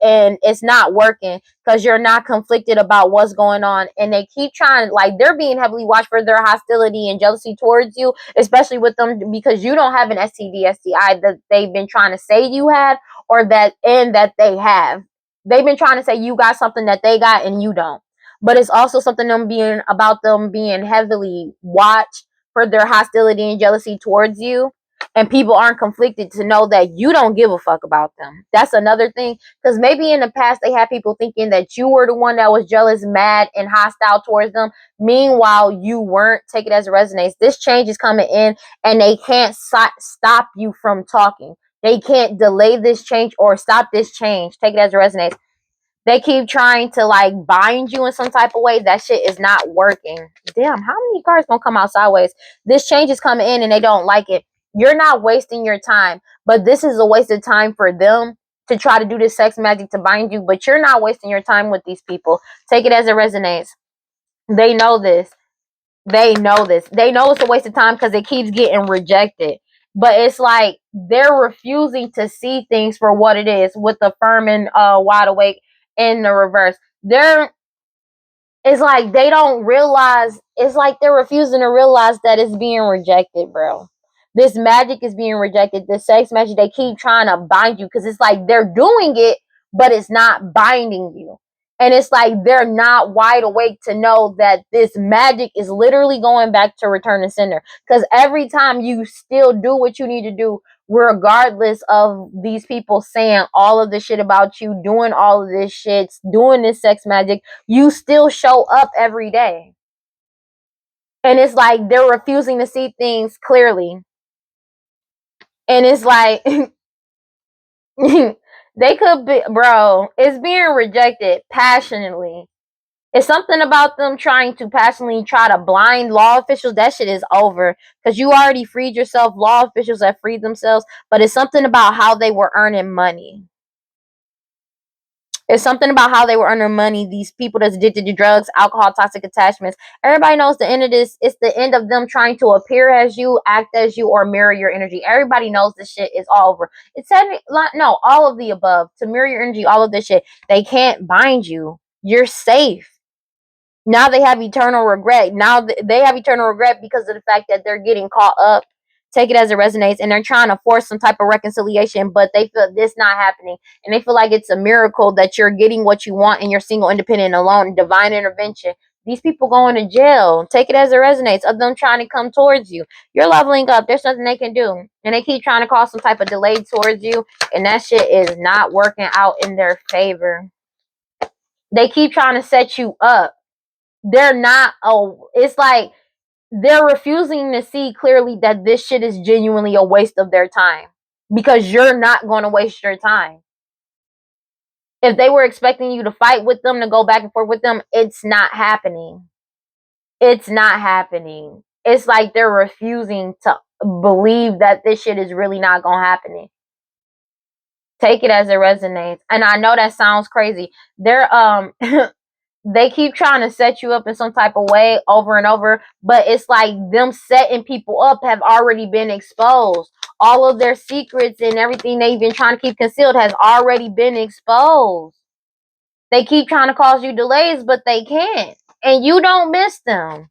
and it's not working, because you're not conflicted about what's going on. And they keep trying, like, they're being heavily watched for their hostility and jealousy towards you, especially with them, because you don't have an STD, STI that they've been trying to say you have, or that they have. They've been trying to say you got something that they got and you don't. But it's also something them being heavily watched for their hostility and jealousy towards you. and people aren't conflicted to know that you don't give a fuck about them. That's another thing, because maybe in the past they had people thinking that you were the one that was jealous, mad, and hostile towards them. Meanwhile, you weren't. Take it as it resonates. This change is coming in, and they can't stop you from talking. They can't delay this change or stop this change. Take it as it resonates. They keep trying to like bind you in some type of way. That shit is not working. Damn, how many cards gonna come out sideways? This change is coming in and they don't like it. You're not wasting your time, but this is a waste of time for them to try to do this sex magic to bind you, but you're not wasting your time with these people. Take it as it resonates. They know this. They know this. They know it's a waste of time because it keeps getting rejected. But it's like they're refusing to see things for what it is with the firm and wide awake in the reverse. It's like they don't realize, it's like they're refusing to realize that it's being rejected, bro. This magic is being rejected. This sex magic, they keep trying to bind you because it's like they're doing it, but it's not binding you. And it's like they're not wide awake to know that this magic is literally going back to return to sender. Because every time you still do what you need to do, regardless of these people saying all of this shit about you, doing all of this shit, doing this sex magic, you still show up every day. And it's like they're refusing to see things clearly. And it's like they could be, bro, it's being rejected passionately. It's something about them trying to passionately try to blind law officials. That shit is over. Because you already freed yourself. Law officials have freed themselves. But it's something about how they were earning money. It's something about how they were earning money. These people that's addicted to drugs, alcohol, toxic attachments. Everybody knows the end of this. It's the end of them trying to appear as you, act as you, or mirror your energy. Everybody knows this shit is all over. It's said, no, all of the above. To mirror your energy, all of this shit. They can't bind you. You're safe. Now they have eternal regret. Now they have eternal regret because of the fact that they're getting caught up. Take it as it resonates, and they're trying to force some type of reconciliation, but they feel this not happening, and they feel like it's a miracle that you're getting what you want and you're single, independent, alone, divine intervention. These people going to jail. Take it as it resonates of them trying to come towards you. You're leveling up. There's nothing they can do, and they keep trying to cause some type of delay towards you, and that shit is not working out in their favor. They keep trying to set you up. They're not, it's like they're refusing to see clearly that this shit is genuinely a waste of their time, because you're not going to waste your time. If they were expecting you to fight with them, to go back and forth with them, it's not happening. It's not happening. It's like they're refusing to believe that this shit is really not going to happen. Take it as it resonates. And I know that sounds crazy. They're they keep trying to set you up in some type of way over and over, but it's like them setting people up have already been exposed. All of their secrets and everything they've been trying to keep concealed has already been exposed. They keep trying to cause you delays, but they can't. And you don't miss them.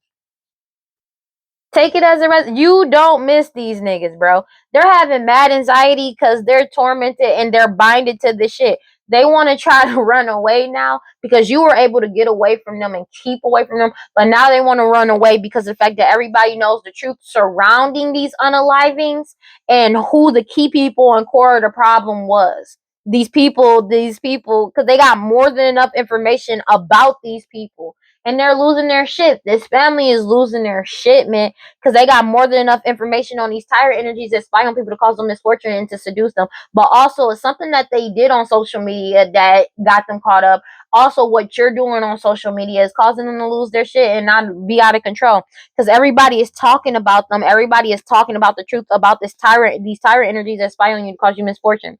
Take it as a you don't miss these niggas, bro. They're having mad anxiety because they're tormented and they're binded to this shit. They want to try to run away now because you were able to get away from them and keep away from them. But now they want to run away because of the fact that everybody knows the truth surrounding these unalivings and who the key people and core of the problem was. These people, because they got more than enough information about these people. And they're losing their shit. This family is losing their shit, man, because they got more than enough information on these tyrant energies that spy on people to cause them misfortune and to seduce them. But also, it's something that they did on social media that got them caught up. Also, what you're doing on social media is causing them to lose their shit and not be out of control, because everybody is talking about them. Everybody is talking about the truth about these tyrant energies that spy on you to cause you misfortune.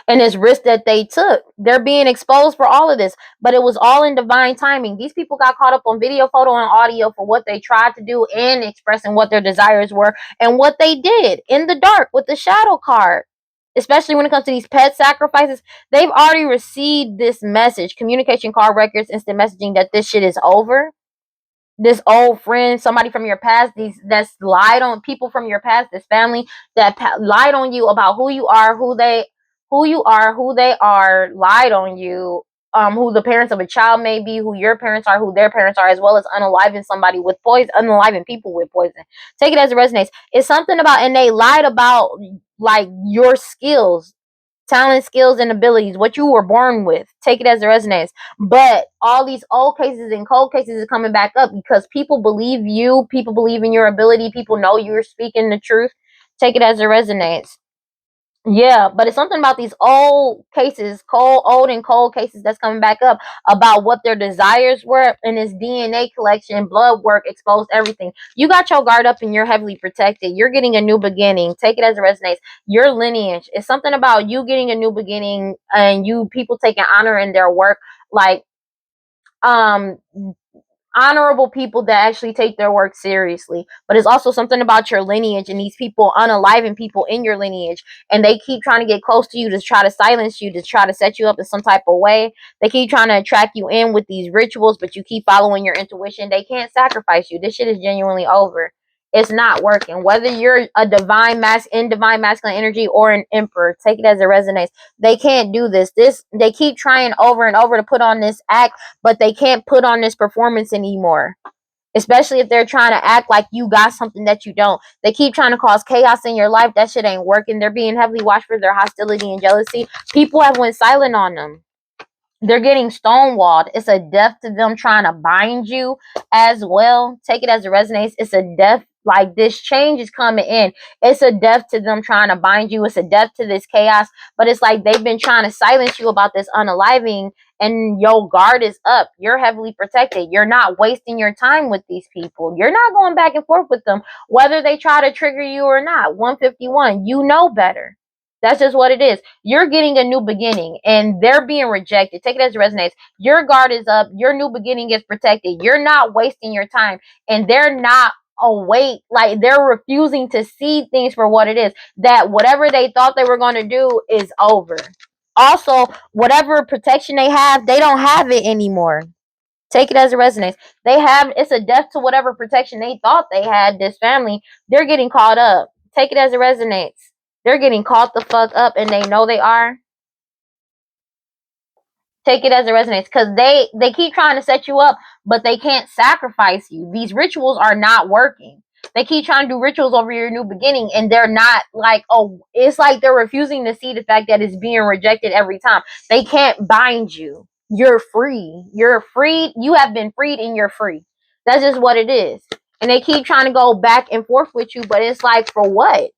And this risk that they took, they're being exposed for all of this, but it was all in divine timing. These people got caught up on video, photo, and audio for what they tried to do and expressing what their desires were and what they did in the dark with the shadow card. Especially when it comes to these pet sacrifices, they've already received this message, communication card records, instant messaging, that this shit is over. This old friend, somebody from your past, that's lied on, people from your past, this family that lied on you about who you are, who they are, lied on you, who the parents of a child may be, who your parents are, who their parents are, as well as unaliving somebody with poison, unaliving people with poison. Take it as it resonates. It's something about, and they lied about like your skills, talent, skills, and abilities, what you were born with. Take it as it resonates. But all these old cases and cold cases is coming back up because people believe you, people believe in your ability, people know you're speaking the truth. Take it as it resonates. Yeah, but it's something about these old cases, old and cold cases that's coming back up about what their desires were, and this DNA collection, blood work exposed everything. You got your guard up and you're heavily protected. You're getting a new beginning. Take it as it resonates. Your lineage. It's something about you getting a new beginning and you people taking honor in their work. Like, um honorable people that actually take their work seriously. But it's also something about your lineage and these people unaliving people in your lineage, and they keep trying to get close to you to try to silence you, to try to set you up in some type of way. They keep trying to attract you in with these rituals, but you keep following your intuition. They can't sacrifice you. This shit is genuinely over. It's not working. Whether you're a divine masculine energy or an emperor, take it as it resonates. They can't do this. They keep trying over and over to put on this act, but they can't put on this performance anymore. Especially if they're trying to act like you got something that you don't. They keep trying to cause chaos in your life. That shit ain't working. They're being heavily watched for their hostility and jealousy. People have went silent on them. They're getting stonewalled. It's a death to them trying to bind you as well. Take it as it resonates. It's a death. Like, this change is coming in. It's a death to them trying to bind you. It's a death to this chaos. But it's like they've been trying to silence you about this unaliving, and your guard is up. You're heavily protected. You're not wasting your time with these people. You're not going back and forth with them, whether they try to trigger you or not. 151, you know better. That's just what it is. You're getting a new beginning and they're being rejected. Take it as it resonates. Your guard is up. Your new beginning is protected. You're not wasting your time, and they're not awake. Like, they're refusing to see things for what it is. That whatever they thought they were going to do is over. Also, whatever protection they have, they don't have it anymore. Take it as it resonates. It's a death to whatever protection they thought they had. This family, they're getting caught up. Take it as it resonates. They're getting caught the fuck up, and they know they are. Take it as it resonates, because they keep trying to set you up, but they can't sacrifice you. These rituals are not working. They keep trying to do rituals over your new beginning, and they're not like, oh, it's like they're refusing to see the fact that it's being rejected every time. They can't bind you. You're free. You're free. You have been freed, and you're free. That's just what it is. And they keep trying to go back and forth with you, but it's like, for what?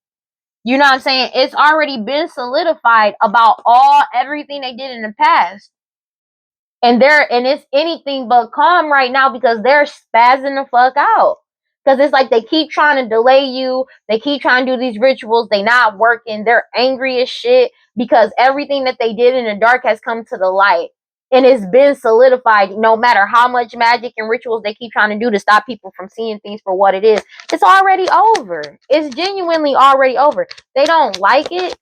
You know what I'm saying? It's already been solidified about everything they did in the past. And it's anything but calm right now because they're spazzing the fuck out. Because it's like they keep trying to delay you. They keep trying to do these rituals. They not working. They're angry as shit because everything that they did in the dark has come to the light. And it's been solidified. No matter how much magic and rituals they keep trying to do to stop people from seeing things for what it is, it's already over. It's genuinely already over. They don't like it.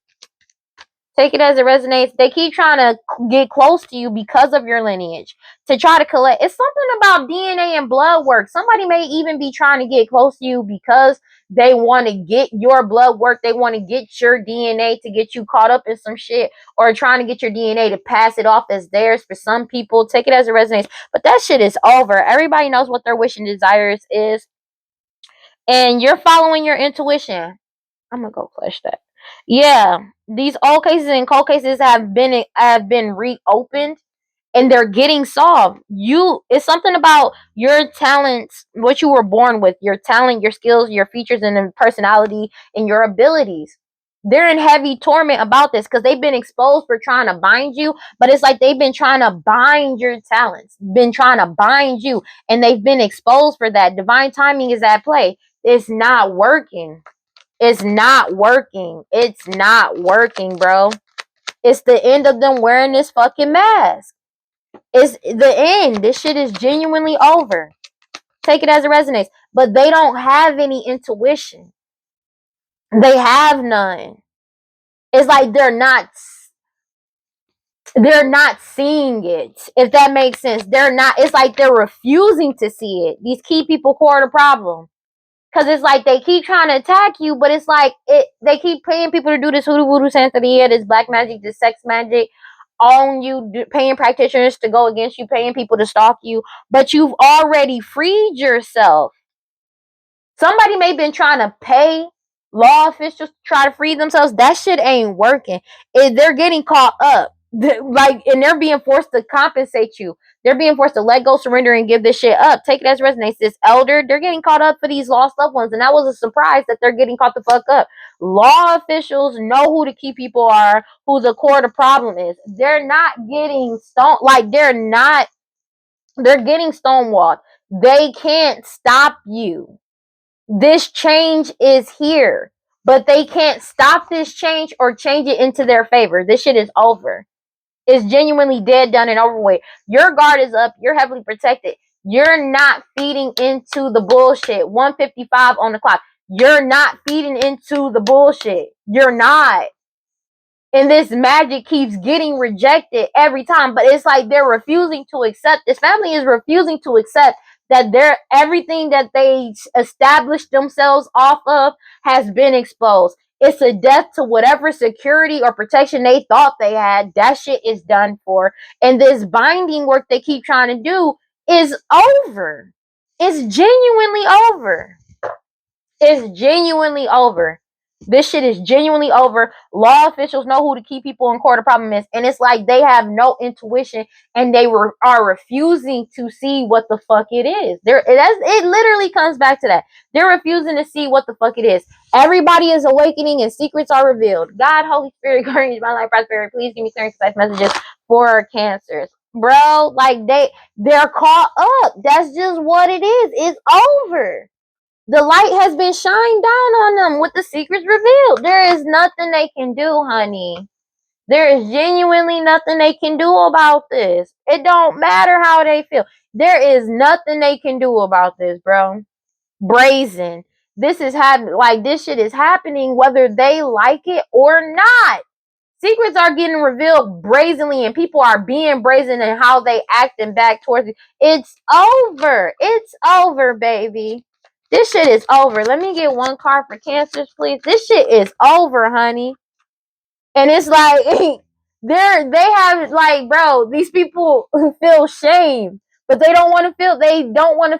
Take it as it resonates. They keep trying to get close to you because of your lineage, to try to collect. It's something about DNA and blood work. Somebody may even be trying to get close to you because they want to get your blood work. They want to get your DNA to get you caught up in some shit, or trying to get your DNA to pass it off as theirs for some people. Take it as it resonates. But that shit is over. Everybody knows what their wish and desires is. And you're following your intuition. I'm gonna go flush that. Yeah, these old cases and cold cases have been reopened, and they're getting solved. It's something about your talents, what you were born with, your talent, your skills, your features, and personality, and your abilities. They're in heavy torment about this because they've been exposed for trying to bind you, but it's like they've been trying to bind your talents, been trying to bind you, and they've been exposed for that. Divine timing is at play. It's not working. It's not working. It's not working, bro. It's the end of them wearing this fucking mask. It's the end. This shit is genuinely over. Take it as it resonates. But they don't have any intuition. They have none. It's like they're not seeing it. If that makes sense. It's like they're refusing to see it. These key people core the problem. Cause it's like they keep trying to attack you, but it's like they keep paying people to do this hoodoo voodoo santeria, this black magic, this sex magic, on you, paying practitioners to go against you, paying people to stalk you, but you've already freed yourself. Somebody may have been trying to pay law officials to try to free themselves. That shit ain't working. They're getting caught up. And they're being forced to compensate you. They're being forced to let go, surrender, and give this shit up. Take it as resonates. This elder, they're getting caught up for these lost loved ones. And that was a surprise that they're getting caught the fuck up. Law officials know who the key people are, who the core of the problem is. They're not getting they're getting stonewalled. They can't stop you. This change is here, but they can't stop this change or change it into their favor. This shit is over. It's genuinely dead, done, and over with. Your guard is up. You're heavily protected. You're not feeding into the bullshit. 1:55 on the clock. You're not feeding into the bullshit. You're not. And this magic keeps getting rejected every time, but it's like they're refusing to accept. This family is refusing to accept that everything that they established themselves off of has been exposed. It's a death to whatever security or protection they thought they had. That shit is done for. And this binding work they keep trying to do is over. It's genuinely over. It's genuinely over. This shit is genuinely over. Law officials know who the key people in court the problem is, and it's like they have no intuition, and they are refusing to see what the fuck it is. It literally comes back to that. They're refusing to see what the fuck it is. Everybody is awakening, and secrets are revealed. God, Holy Spirit, guardians, my life, prosperity. Please give me clear and concise messages for cancers, bro. Like they're caught up. That's just what it is. It's over. The light has been shined down on them with the secrets revealed. There is nothing they can do, honey. There is genuinely nothing they can do about this. It don't matter how they feel. There is nothing they can do about this, bro. Brazen. This is happening. Like, this shit is happening whether they like it or not. Secrets are getting revealed brazenly, and people are being brazen in how they acting back towards it. It's over. It's over, baby. This shit is over. Let me get one card for cancers, please. This shit is over, honey. And it's like they have like, bro, these people feel shame, but they don't want to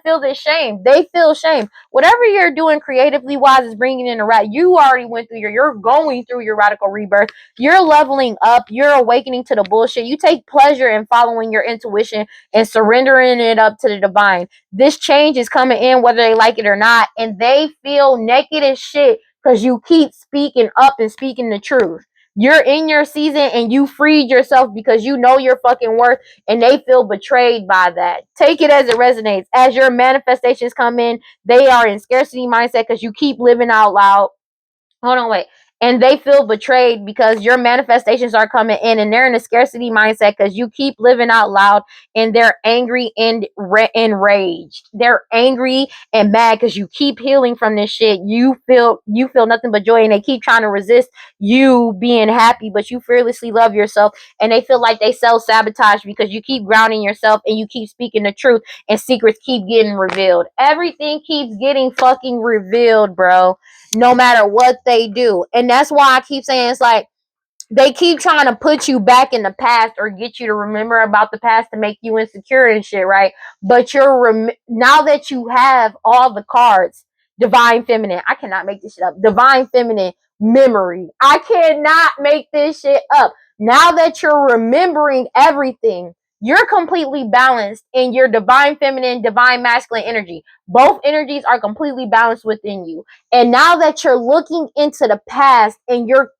feel this shame. They feel shame. Whatever you're doing creatively wise is bringing in a rat. You already went through you're going through your radical rebirth. You're leveling up. You're awakening to the bullshit. You take pleasure in following your intuition and surrendering it up to the divine. This change is coming in whether they like it or not, and they feel naked as shit because you keep speaking up and speaking the truth. You're in your season and you freed yourself because you know your fucking worth, and they feel betrayed by that. Take it as it resonates. As your manifestations come in, they are in scarcity mindset because you keep living out loud. Hold on, wait. And they feel betrayed because your manifestations are coming in, and they're in a scarcity mindset because you keep living out loud, and they're angry and enraged. They're angry and mad because you keep healing from this shit. You feel nothing but joy, and they keep trying to resist you being happy, but you fearlessly love yourself, and they feel like they self-sabotage because you keep grounding yourself and you keep speaking the truth, and secrets keep getting revealed. Everything keeps getting fucking revealed, bro, no matter what they do. And that's why I keep saying it's like they keep trying to put you back in the past or get you to remember about the past to make you insecure and shit, right? But now that you have all the cards, divine feminine, I cannot make this shit up. Divine feminine memory. I cannot make this shit up. Now that you're remembering everything, you're completely balanced in your divine feminine, divine masculine energy. Both energies are completely balanced within you. And now that you're looking into the past and you're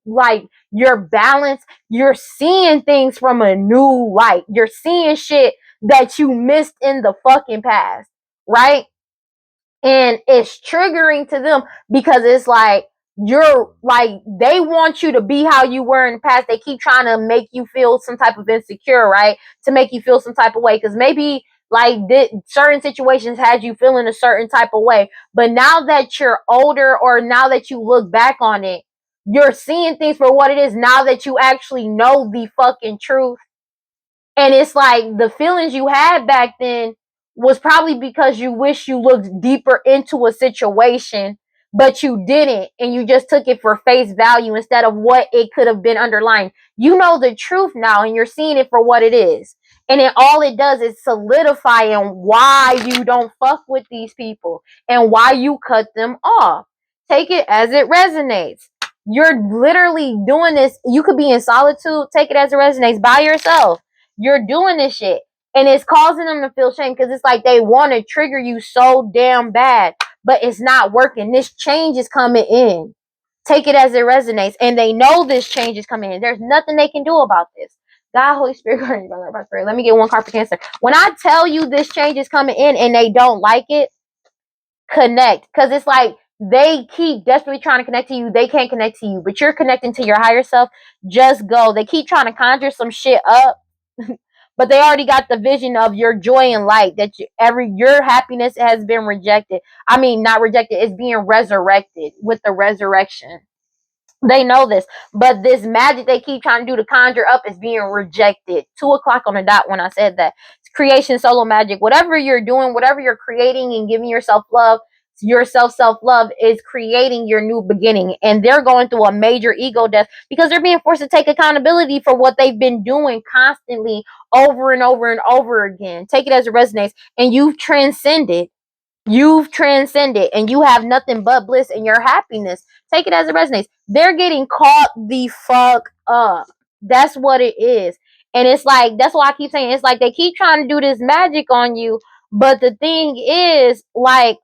balanced, you're seeing things from a new light. You're seeing shit that you missed in the fucking past, right? And it's triggering to them because it's like you're like, they want you to be how you were in the past. They keep trying to make you feel some type of insecure, right? To make you feel some type of way, because maybe like certain situations had you feeling a certain type of way, but now that you're older, or now that you look back on it, you're seeing things for what it is now that you actually know the fucking truth. And it's like the feelings you had back then was probably because you wish you looked deeper into a situation, but you didn't, and you just took it for face value instead of what it could have been underlying. You know the truth now, and you're seeing it for what it is. And then all it does is solidifying why you don't fuck with these people and why you cut them off. Take it as it resonates. You're literally doing this. You could be in solitude. Take it as it resonates by yourself. You're doing this shit. And it's causing them to feel shame because it's like they want to trigger you so damn bad, but it's not working. This change is coming in. Take it as it resonates. And they know this change is coming in. There's nothing they can do about this. God, Holy Spirit, let me get one card for Cancer. When I tell you this change is coming in and they don't like it, connect. Because it's like they keep desperately trying to connect to you. They can't connect to you, but you're connecting to your higher self. Just go. They keep trying to conjure some shit up. But they already got the vision of your joy and light that your happiness has been rejected. I mean, not rejected, it's being resurrected with the resurrection. They know this, but this magic they keep trying to do to conjure up is being rejected. 2:00 on the dot when I said that. It's creation, solo magic. Whatever you're doing, whatever you're creating and giving yourself love, self-love is creating your new beginning. And they're going through a major ego death because they're being forced to take accountability for what they've been doing constantly over and over and over again. Take it as it resonates. And you've transcended. You've transcended and you have nothing but bliss and your happiness. Take it as it resonates. They're getting caught the fuck up. That's what it is. And it's like, that's why I keep saying, it's like they keep trying to do this magic on you. But the thing is, like,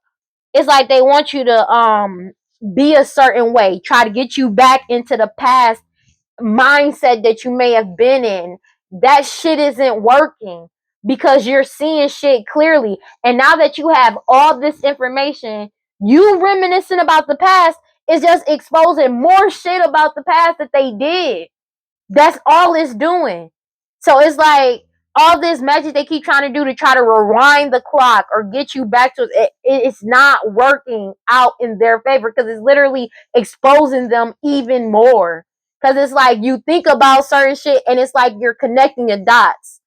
it's like they want you to be a certain way, try to get you back into the past mindset that you may have been in. That shit isn't working because you're seeing shit clearly. And now that you have all this information, you reminiscing about the past is just exposing more shit about the past that they did. That's all it's doing. So it's like all this magic they keep trying to do to try to rewind the clock or get you back to it's not working out in their favor because it's literally exposing them even more. Because it's like you think about certain shit and it's like you're connecting the dots.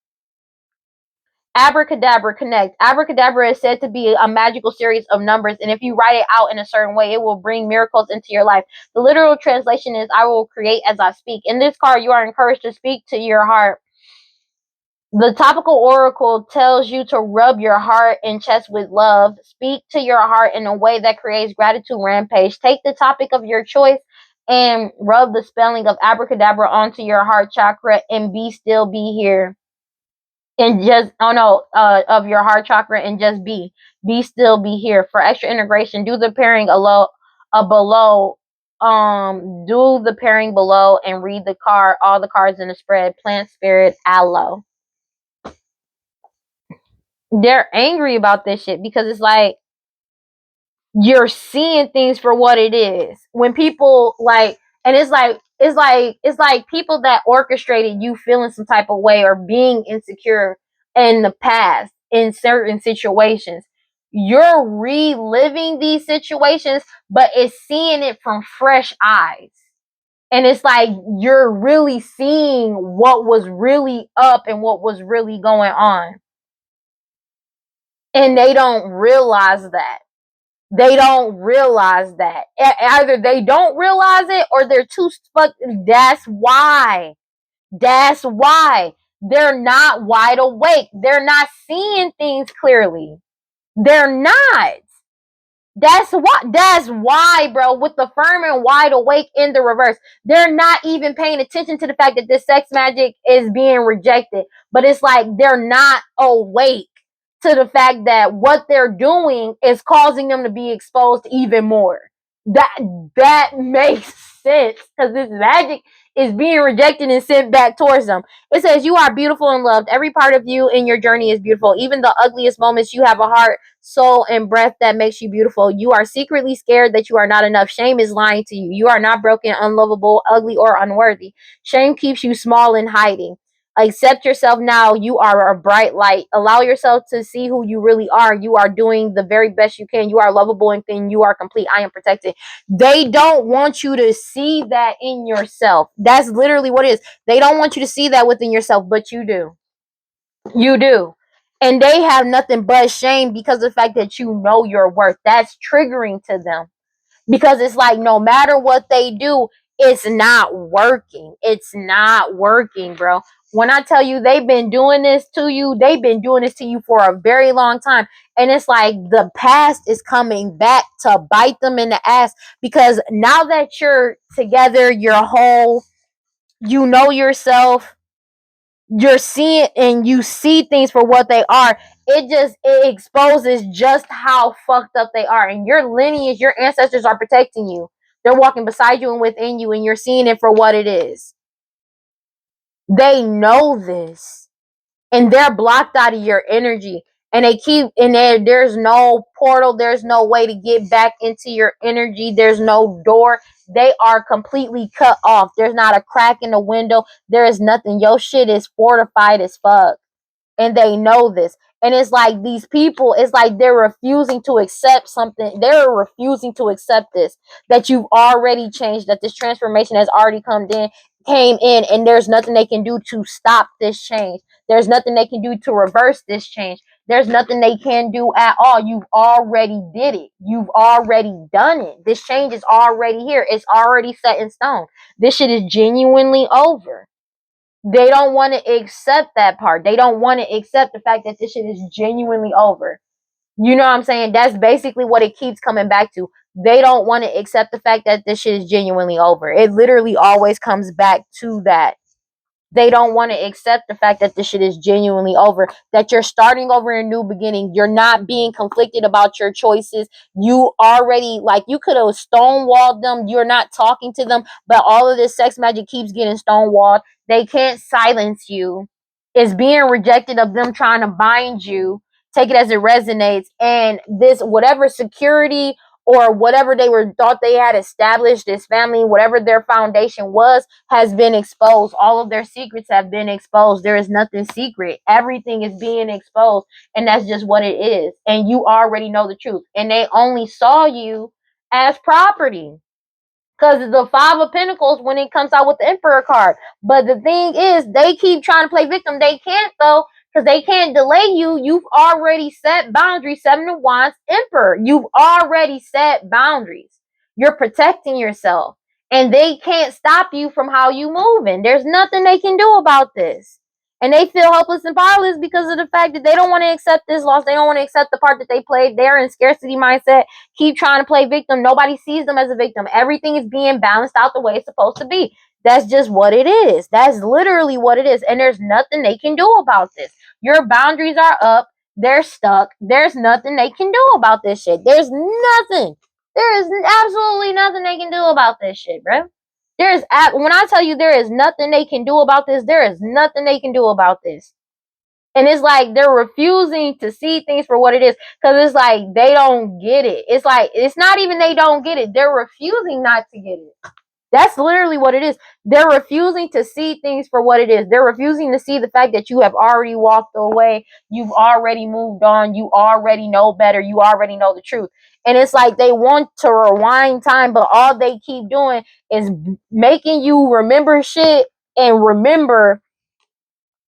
Abracadabra, connect. Abracadabra is said to be a magical series of numbers, and if you write it out in a certain way, it will bring miracles into your life. The literal translation is I will create as I speak. In this card, you are encouraged to speak to your heart. The topical oracle tells you to rub your heart and chest with love. Speak to your heart in a way that creates gratitude rampage. Take the topic of your choice and rub the spelling of abracadabra onto your heart chakra and be still, be here. And just of your heart chakra and just be still, be here. For extra integration, do the pairing below. Do the pairing below and read the card, all the cards in the spread. Plant, spirit, aloe. They're angry about this shit because it's like you're seeing things for what it is. When people like, and it's like people that orchestrated you feeling some type of way or being insecure in the past in certain situations. You're reliving these situations, but it's seeing it from fresh eyes. And it's like you're really seeing what was really up and what was really going on. And they don't realize that. They don't realize that. Either they don't realize it or they're too fucked. That's why. That's why. They're not wide awake. They're not seeing things clearly. They're not. That's why, bro, with the firm and wide awake in the reverse. They're not even paying attention to the fact that this sex magic is being rejected. But it's like they're not awake to the fact that what they're doing is causing them to be exposed even more. That makes sense because this magic is being rejected and sent back towards them. It says you are beautiful and loved. Every part of you in your journey is beautiful. Even the ugliest moments, you have a heart, soul, and breath that makes you beautiful. You are secretly scared that you are not enough. Shame is lying to you. You are not broken, unlovable, ugly, or unworthy. Shame keeps you small and hiding. Accept yourself now. You are a bright light. Allow yourself to see who you really are. You are doing the very best you can. You are lovable and you are complete. I am protected. They don't want you to see that in yourself. That's literally what it is. They don't want you to see that within yourself, but you do. You do. And they have nothing but shame because of the fact that you know your worth. That's triggering to them. because it's like no matter what they do, it's not working. It's not working, bro. When I tell you they've been doing this to you, they've been doing this to you for a very long time. And it's like the past is coming back to bite them in the ass, because now that you're together, you're whole, you know yourself, you're seeing and you see things for what they are. It exposes just how fucked up they are. And your lineage, your ancestors are protecting you. They're walking beside you and within you, and you're seeing it for what it is. They know this, and they're blocked out of your energy. And they keep in there. There's no portal. There's no way to get back into your energy. There's no door. They are completely cut off. There's not a crack in the window. There is nothing. Your shit is fortified as fuck, and they know this. And it's like these people, it's like they're refusing to accept something. They're refusing to accept this, that you've already changed, that this transformation has already came in, and there's nothing they can do to stop this change. There's nothing they can do to reverse this change. There's nothing they can do at all. You've already did it. You've already done it. This change is already here. It's already set in stone. This shit is genuinely over. They don't want to accept that part. They don't want to accept the fact that this shit is genuinely over. You know what I'm saying? That's basically what it keeps coming back to. They don't want to accept the fact that this shit is genuinely over. It literally always comes back to that. They don't want to accept the fact that this shit is genuinely over, that you're starting over a new beginning. You're not being conflicted about your choices. You already, like, you could have stonewalled them. You're not talking to them, but all of this sex magic keeps getting stonewalled. They can't silence you. It's being rejected of them trying to bind you. Take it as it resonates. And this, whatever security or whatever they were thought they had established, this family, whatever their foundation was, has been exposed. All of their secrets have been exposed. There is nothing secret. Everything is being exposed, and that's just what it is. And you already know the truth. And they only saw you as property, because the Five of Pentacles when it comes out with the Emperor card. But the thing is, they keep trying to play victim. They can't, though, because they can't delay you. You've already set boundaries. Seven of Wands, Emperor. You've already set boundaries. You're protecting yourself. And they can't stop you from how you moving. There's nothing they can do about this. And they feel helpless and powerless because of the fact that they don't want to accept this loss. They don't want to accept the part that they played. They're in scarcity mindset. Keep trying to play victim. Nobody sees them as a victim. Everything is being balanced out the way it's supposed to be. That's just what it is. That's literally what it is. And there's nothing they can do about this. Your boundaries are up. They're stuck. There's nothing they can do about this shit. There's nothing. There is absolutely nothing they can do about this shit, bro. When I tell you there is nothing they can do about this, there is nothing they can do about this. And it's like they're refusing to see things for what it is, because it's like they don't get it. It's like, it's not even they don't get it. They're refusing not to get it. That's literally what it is. They're refusing to see things for what it is. They're refusing to see the fact that you have already walked away. You've already moved on. You already know better. You already know the truth. And it's like they want to rewind time, but all they keep doing is making you remember shit. And remember,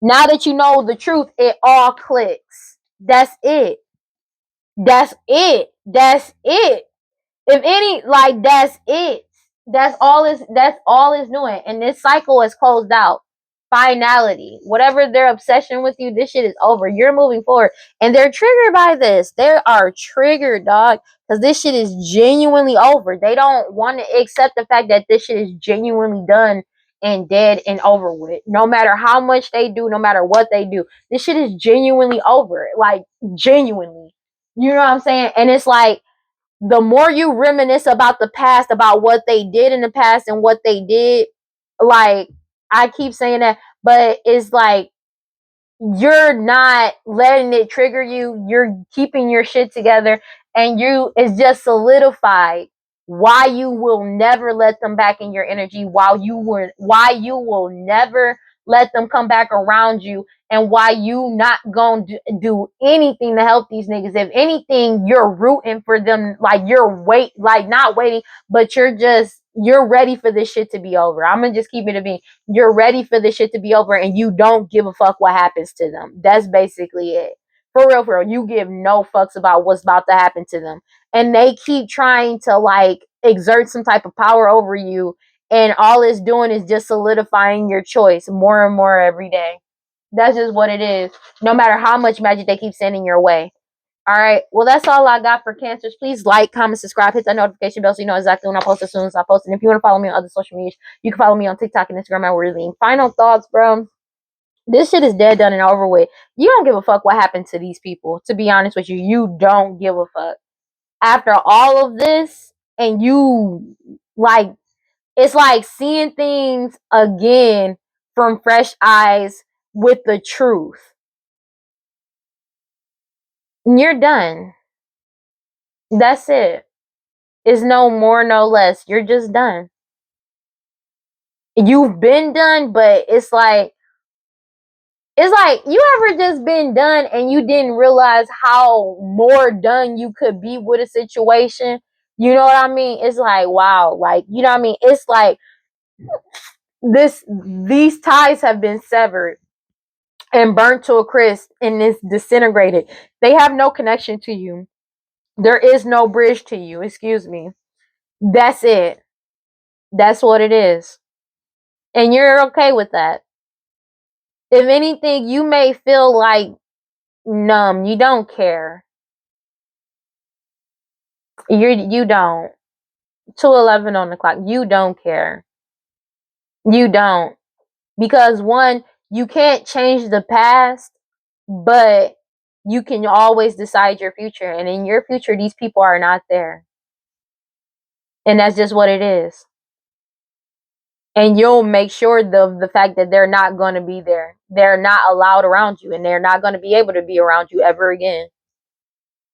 now that you know the truth, it all clicks. That's it. That's it. That's it. If any, like, that's it. That's all is doing. And this cycle is closed out. Finality. Whatever their obsession with you, this shit is over. You're moving forward. And they're triggered by this. They are triggered, dog. Because this shit is genuinely over. They don't want to accept the fact that this shit is genuinely done and dead and over with. No matter how much they do, no matter what they do, this shit is genuinely over. Like, genuinely. You know what I'm saying? And it's like, the more you reminisce about the past, about what they did in the past and what they did, like, I keep saying that, but it's like you're not letting it trigger you. You're keeping your shit together, and it's just solidified why you will never let them back in your energy, why you will never let them come back around you, and why you not gonna do anything to help these niggas. If anything, you're rooting for them, like not waiting, but you're ready for this shit to be over. I'm gonna just keep it a being. You're ready for this shit to be over, and you don't give a fuck what happens to them. That's basically it. For real, you give no fucks about what's about to happen to them. And they keep trying to, like, exert some type of power over you, and all it's doing is just solidifying your choice more and more every day. That's just what it is. No matter how much magic they keep sending your way. All right. Well, that's all I got for Cancers. Please like, comment, subscribe, hit that notification bell so you know exactly when I post as soon as I post. And if you want to follow me on other social media, you can follow me on TikTok and Instagram at WeirdLee. Final thoughts, bro. This shit is dead, done, and over with. You don't give a fuck what happened to these people. To be honest with you, you don't give a fuck. After all of this, and you, like, it's like seeing things again from fresh eyes with the truth. You're done. That's it. It's no more, no less. You're just done. You've been done, but it's like you ever just been done and you didn't realize how more done you could be with a situation. You know what I mean? It's like, wow, like, you know what I mean? It's like these ties have been severed and burnt to a crisp and it's disintegrated. They have no connection to you. There is no bridge to you. Excuse me. That's it. That's what it is. And you're okay with that. If anything, you may feel like numb. You don't care. You don't. 2:11 on the clock. You don't care. You don't. Because one, you can't change the past, but you can always decide your future. And in your future, these people are not there. And that's just what it is. And you'll make sure the fact that they're not going to be there. They're not allowed around you, and they're not going to be able to be around you ever again.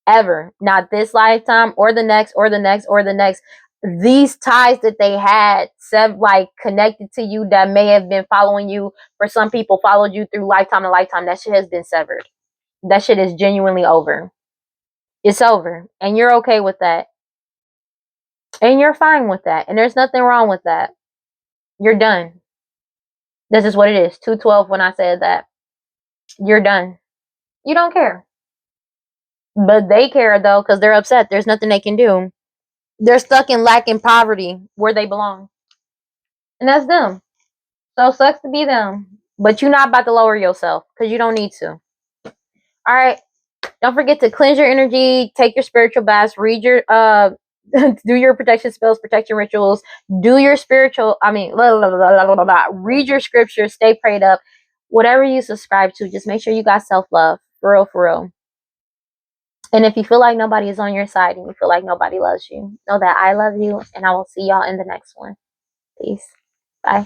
Ever. Not this lifetime or the next or the next or the next. These ties that they had, like, connected to you, that may have been following you, for some people followed you through lifetime to lifetime, that shit has been severed. That shit is genuinely over. It's over. And you're okay with that. And you're fine with that. And there's nothing wrong with that. You're done. This is what it is. 2:12 when I said that. You're done. You don't care. But they care, though, because they're upset. There's nothing they can do. They're stuck in lack and poverty where they belong. And that's them. So sucks to be them. But you're not about to lower yourself because you don't need to. All right. Don't forget to cleanse your energy, take your spiritual baths, read your do your protection spells, protection rituals, do your spiritual, read your scriptures, stay prayed up. Whatever you subscribe to, just make sure you got self-love. For real, for real. And if you feel like nobody is on your side and you feel like nobody loves you, know that I love you, and I will see y'all in the next one. Peace. Bye.